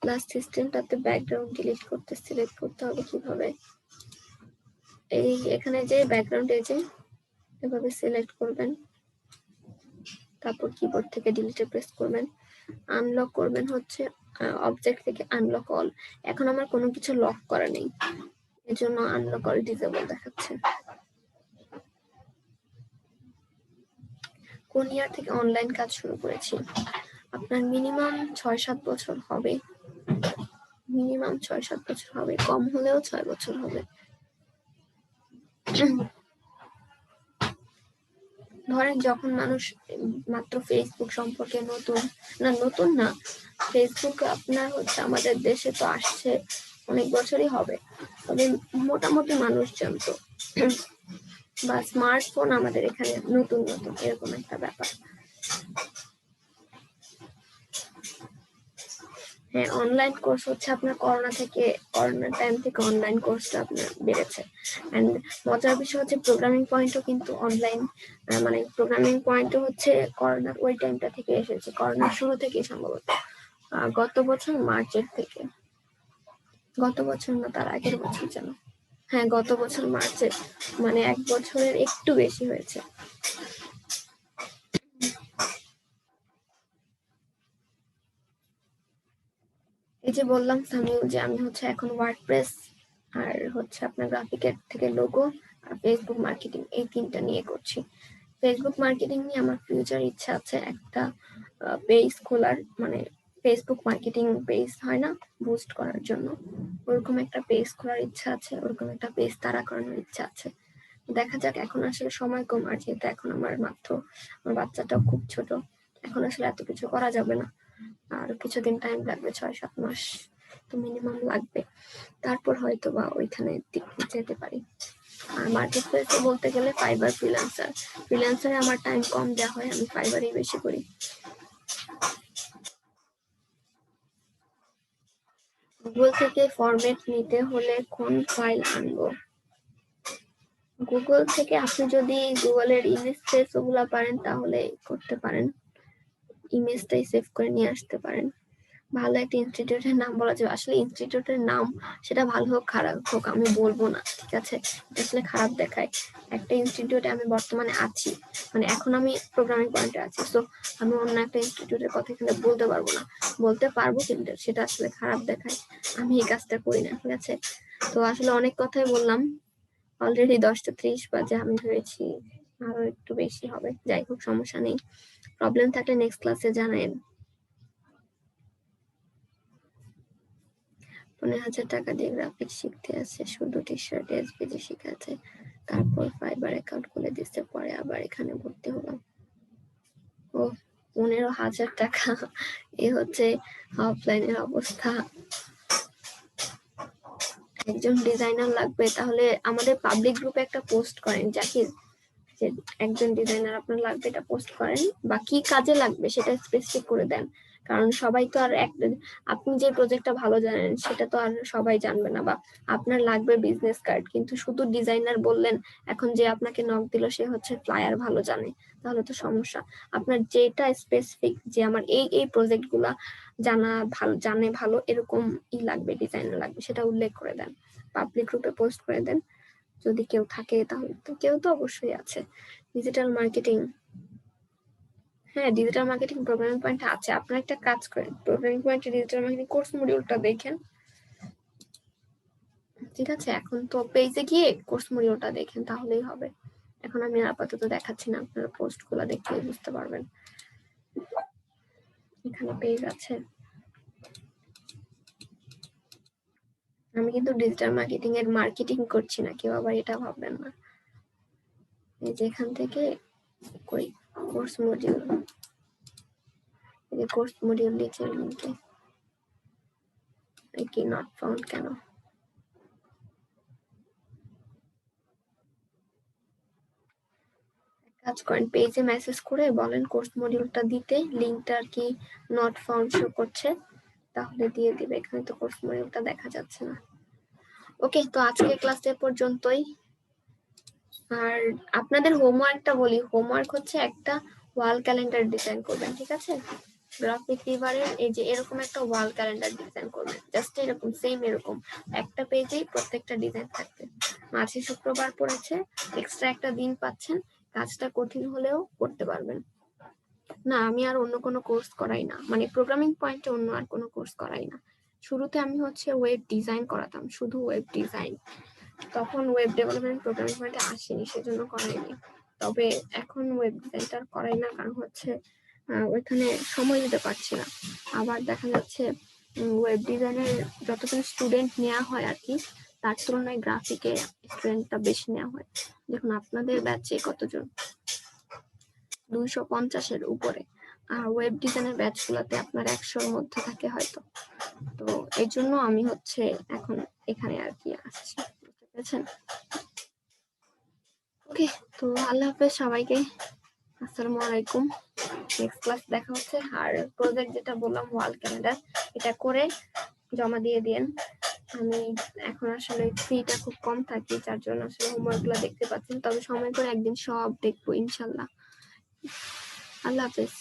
ক্লাস সিস্টেমটাতে ব্যাকগ্রাউন্ড ডিলিট করতে সিলেক্ট করতে হবে কিভাবে? এখানে যে ব্যাকগ্রাউন্ড, এই যে এভাবে সিলেক্ট করবেন, তারপর কিবোর্ড থেকে ডিলিটে প্রেস করবেন, আনলক করবেন হচ্ছে অবজেক্ট থেকে আনলক অল। এখন আমার কোনো কিছু লক করা নেই, এজন্য আনলক অল ডিসেবল দেখাচ্ছে। কোন ইয়ার থেকে অনলাইন কাজ শুরু করেছি? আপনার মিনিমাম 6-7 বছর হবে, মিনিমাম 6-7 বছর হবে, কম হলেও 6 বছর হবে। ধরেন যখন মানুষ মাত্র ফেসবুক সম্পর্কে নতুন না, ফেসবুক আপনার হচ্ছে আমাদের দেশে তো আসছে অনেক বছরই হবে, তবে মোটামুটি মানুষ জানতো, বা স্মার্টফোন আমাদের এখানে নতুন নতুন, এরকম একটা ব্যাপার। হ্যাঁ, অনলাইন কোর্স হচ্ছে আপনার করোনা টাইম থেকে অনলাইন কোর্সটা আপনার বেড়েছে। অ্যান্ড মজার বিষয় হচ্ছে প্রোগ্রামিং পয়েন্টও কিন্তু অনলাইন, মানে প্রোগ্রামিং পয়েন্টও হচ্ছে করোনার ওই টাইমটা থেকে এসেছে, করোনার শুরু থেকে সম্ভবত, গত বছর মার্চের থেকে। গত বছর না, তার আগের বছর যেন। হ্যাঁ, গত বছর মার্চে, মানে 1 বছরের একটু বেশি হয়েছে। এই যে বললাম সামিউল যে আমি হচ্ছে এখন ওয়ার্ডপ্রেস আর হচ্ছে আপনার গ্রাফিকের থেকে লোগো আর ফেসবুক মার্কেটিং এই 3টা নিয়ে করছি। ফেসবুক মার্কেটিং নিয়ে আমার ফিউচার ইচ্ছা আছে একটা পেজ খোলার, মানে ফেসবুক মার্কেটিং পেজ হয় না বুস্ট করার জন্য, ওরকম একটা পেজ খোলার ইচ্ছা আছে, ওরকম একটা পেজ তাড়া করানোর ইচ্ছা আছে। দেখা যাক, এখন আসলে সময় কম, আর যেহেতু এখন আমার বাচ্চাটাও খুব ছোট, এখন আসলে এত কিছু করা যাবে না, আর কিছুদিন টাইম লাগবে, 6-7 মাস তো মিনিমাম লাগবে, তারপর হয়তো বা ওইখানে যেতে পারি। আর মার্কেট প্লেসে বলতে গেলে ফাইবার, ফ্রিল্যান্সারে আমার টাইম কম দেওয়া হয়, আমি ফাইবারই বেশি করি। গুগল থেকে ফরম্যাট নিতে হলে কোন ফাইল আনবো? গুগল থেকে আপনি যদি গুগলের ইমেজ সেভ ওগুলা পারেন তাহলে করতে পারেন, ইমেজটাই সেভ করে নিয়ে আসতে পারেন। ভালো একটা ইনস্টিটিউটের নাম বলা যাবে, আসলে ইনস্টিটিউটের নাম সেটা ভালো হোক খারাপ হোক আমি বলবো না, ঠিক আছে, এটা আসলে খারাপ দেখায়। একটা ইনস্টিটিউটে আমি বর্তমানে আছি, মানে এখন আমি প্রোগ্রামিং পয়েন্টে আছি, তো আমি অন্য একটা ইনস্টিটিউটের কথা এখানে বলতে পারবো না, বলতে পারবো কিন্তু সেটা আসলে খারাপ দেখায়, আমি এই কাজটা করি না, ঠিক আছে। তো আসলে অনেক কথাই বললাম, অলরেডি 10:30 বাজে, আমি ভেবেছি আরো একটু বেশি হবে, যাই হোক সমস্যা নেই, প্রবলেম থাকলে নেক্সট ক্লাসে জানাইন। 15,000 টাকা দিয়ে গ্রাফিক্স শিখতে আছে, শুধু টি-শার্ট এসপিজি শিখাচ্ছে, তারপর ফাইবার অ্যাকাউন্ট খুলে দিচ্ছে, পরে আবার এখানে ভর্তি হলাম। ও, 15,000 টাকা, এ হচ্ছে অফলাইনের অবস্থা। একজন ডিজাইনার লাগবে, তাহলে আমাদের পাবলিক গ্রুপে একটা পোস্ট করেন জাকির, যে একজন ডিজাইনার আপনার লাগবে, এটা পোস্ট করেন, বা কি কাজে লাগবে সেটা স্পেসিফিক করে দেন, কারণ সবাই তো আর আপনি যে প্রজেক্টটা ভালো জানেন সেটা তো আর সবাই জানবে না, বা আপনার লাগবে বিজনেস কার্ড কিন্তু শুধু ডিজাইনার বললেন, এখন যে আপনাকে নক দিল সে হচ্ছে ফ্লায়ার ভালো জানে, তাহলে তো সমস্যা। আপনার যেটা স্পেসিফিক যে আমার এই এই প্রজেক্ট গুলা জানে ভালো এরকম লাগবে, ডিজাইনার লাগবে, সেটা উল্লেখ করে দেন, পাবলিক গ্রুপে পোস্ট করে দেন, যদি কেউ থাকে, তাহলে তো কেউ তো অবশ্যই আছে। ডিজিটাল মার্কেটিং, হ্যাঁ ডিজিটাল মার্কেটিং প্রোগ্রামিং পয়েন্ট আছে, আপনার একটা কাজ করেন, প্রোগ্রামিং পয়েন্টে ডিজিটাল মার্কেটিং কোর্স মডিউলটা দেখেন, ঠিক আছে, এখন তো পেজে গিয়ে কোর্স মডিউলটা দেখেন তাহলেই হবে। এখন আমি আপাতত দেখাচ্ছি না, আপনারা পোস্ট গুলা দেখলে বুঝতে পারবেন, এখানে পেজ আছে। আমি কিন্তু ডিজিটাল মার্কেটিং এর মার্কেটিং করছি না, কেউ আবার এটা ভাববেন না। এই যে এখান থেকে কই কোর্স মডিউল, এই যে কোর্স মডিউল নিচের লিংকে, কি নট ফাউন্ড কেন? কাজ করেন, পেজে মেসেজ করে বলেন কোর্স মডিউলটা দিতে, লিংকটা আর কি নট ফাউন্ড শো করছে, তাহলে দিয়ে দিবে, এখানে তো কোর্স মডিউলটা দেখা যাচ্ছে না। ওকে, তো আজকে ক্লাস এ পর্যন্তই। আর আপনাদের হোমওয়ার্কটা বলি, হোমওয়ার্ক হচ্ছে একটা ওয়াল ক্যালেন্ডার ডিজাইন করবেন, ঠিক আছে, গ্রাফিক রিভারের এই যে এরকম একটা ওয়াল ক্যালেন্ডার ডিজাইন করবেন, জাস্ট এরকম সেম এরকম একটা পেজেই প্রত্যেকটা ডিজাইন থাকবে। মাঝে শুক্রবার পড়েছে, এক্সট্রা একটা দিন পাচ্ছেন, কাজটা কঠিন হলেও করতে পারবেন। না, আমি আর অন্য কোনো কোর্স করাই না, মানে প্রোগ্রামিং পয়েন্টে অন্য আর কোনো কোর্স করাই না। শুরুতে আমি হচ্ছে ওয়েব ডিজাইন করাতাম, শুধু ওয়েব ডিজাইন, তখন ওয়েব ডেভেলপমেন্ট প্রোগ্রামিং পয়েন্টে আসেনি, সেজন্য করাইনি। তবে এখন ওয়েব ডিজাইনটা করাই না, কারণ হচ্ছে ওইখানে সময় দিতে পারছি না। আবার দেখা যাচ্ছে ওয়েব ডিজাইনের যতজন স্টুডেন্ট নেওয়া হয় আর কি, তার তুলনায় গ্রাফিকে স্টুডেন্টটা বেশি নেওয়া হয়। দেখুন আপনাদের ব্যাচে কতজন, 250-এর উপরে, আর ওয়েব ডিজাইনের ব্যাচ গুলাতে আপনার 100-র মধ্যে থাকে হয়তো। তো এই জন্য আমি হচ্ছে এখন এখানে আর কি আসছি, বুঝতে পেরেছেন? ওকে, তো আল্লাহ হাফেজ সবাইকে, আসসালামু আলাইকুম, নেক্সট ক্লাস দেখা হচ্ছে। আর প্রজেক্ট যেটা বললাম ওয়াল ক্যালেন্ডার, এটা করে জমা দিয়ে দিন। আমি এখন আসলে ফ্রিটা খুব কম থাকি, যার জন্য আসলে হোমওয়ার্ক গুলো দেখতে পাচ্ছেন, তবে সময় করে একদিন সব দেখবো ইনশাল্লাহ। আল্লাহ হাফেজ।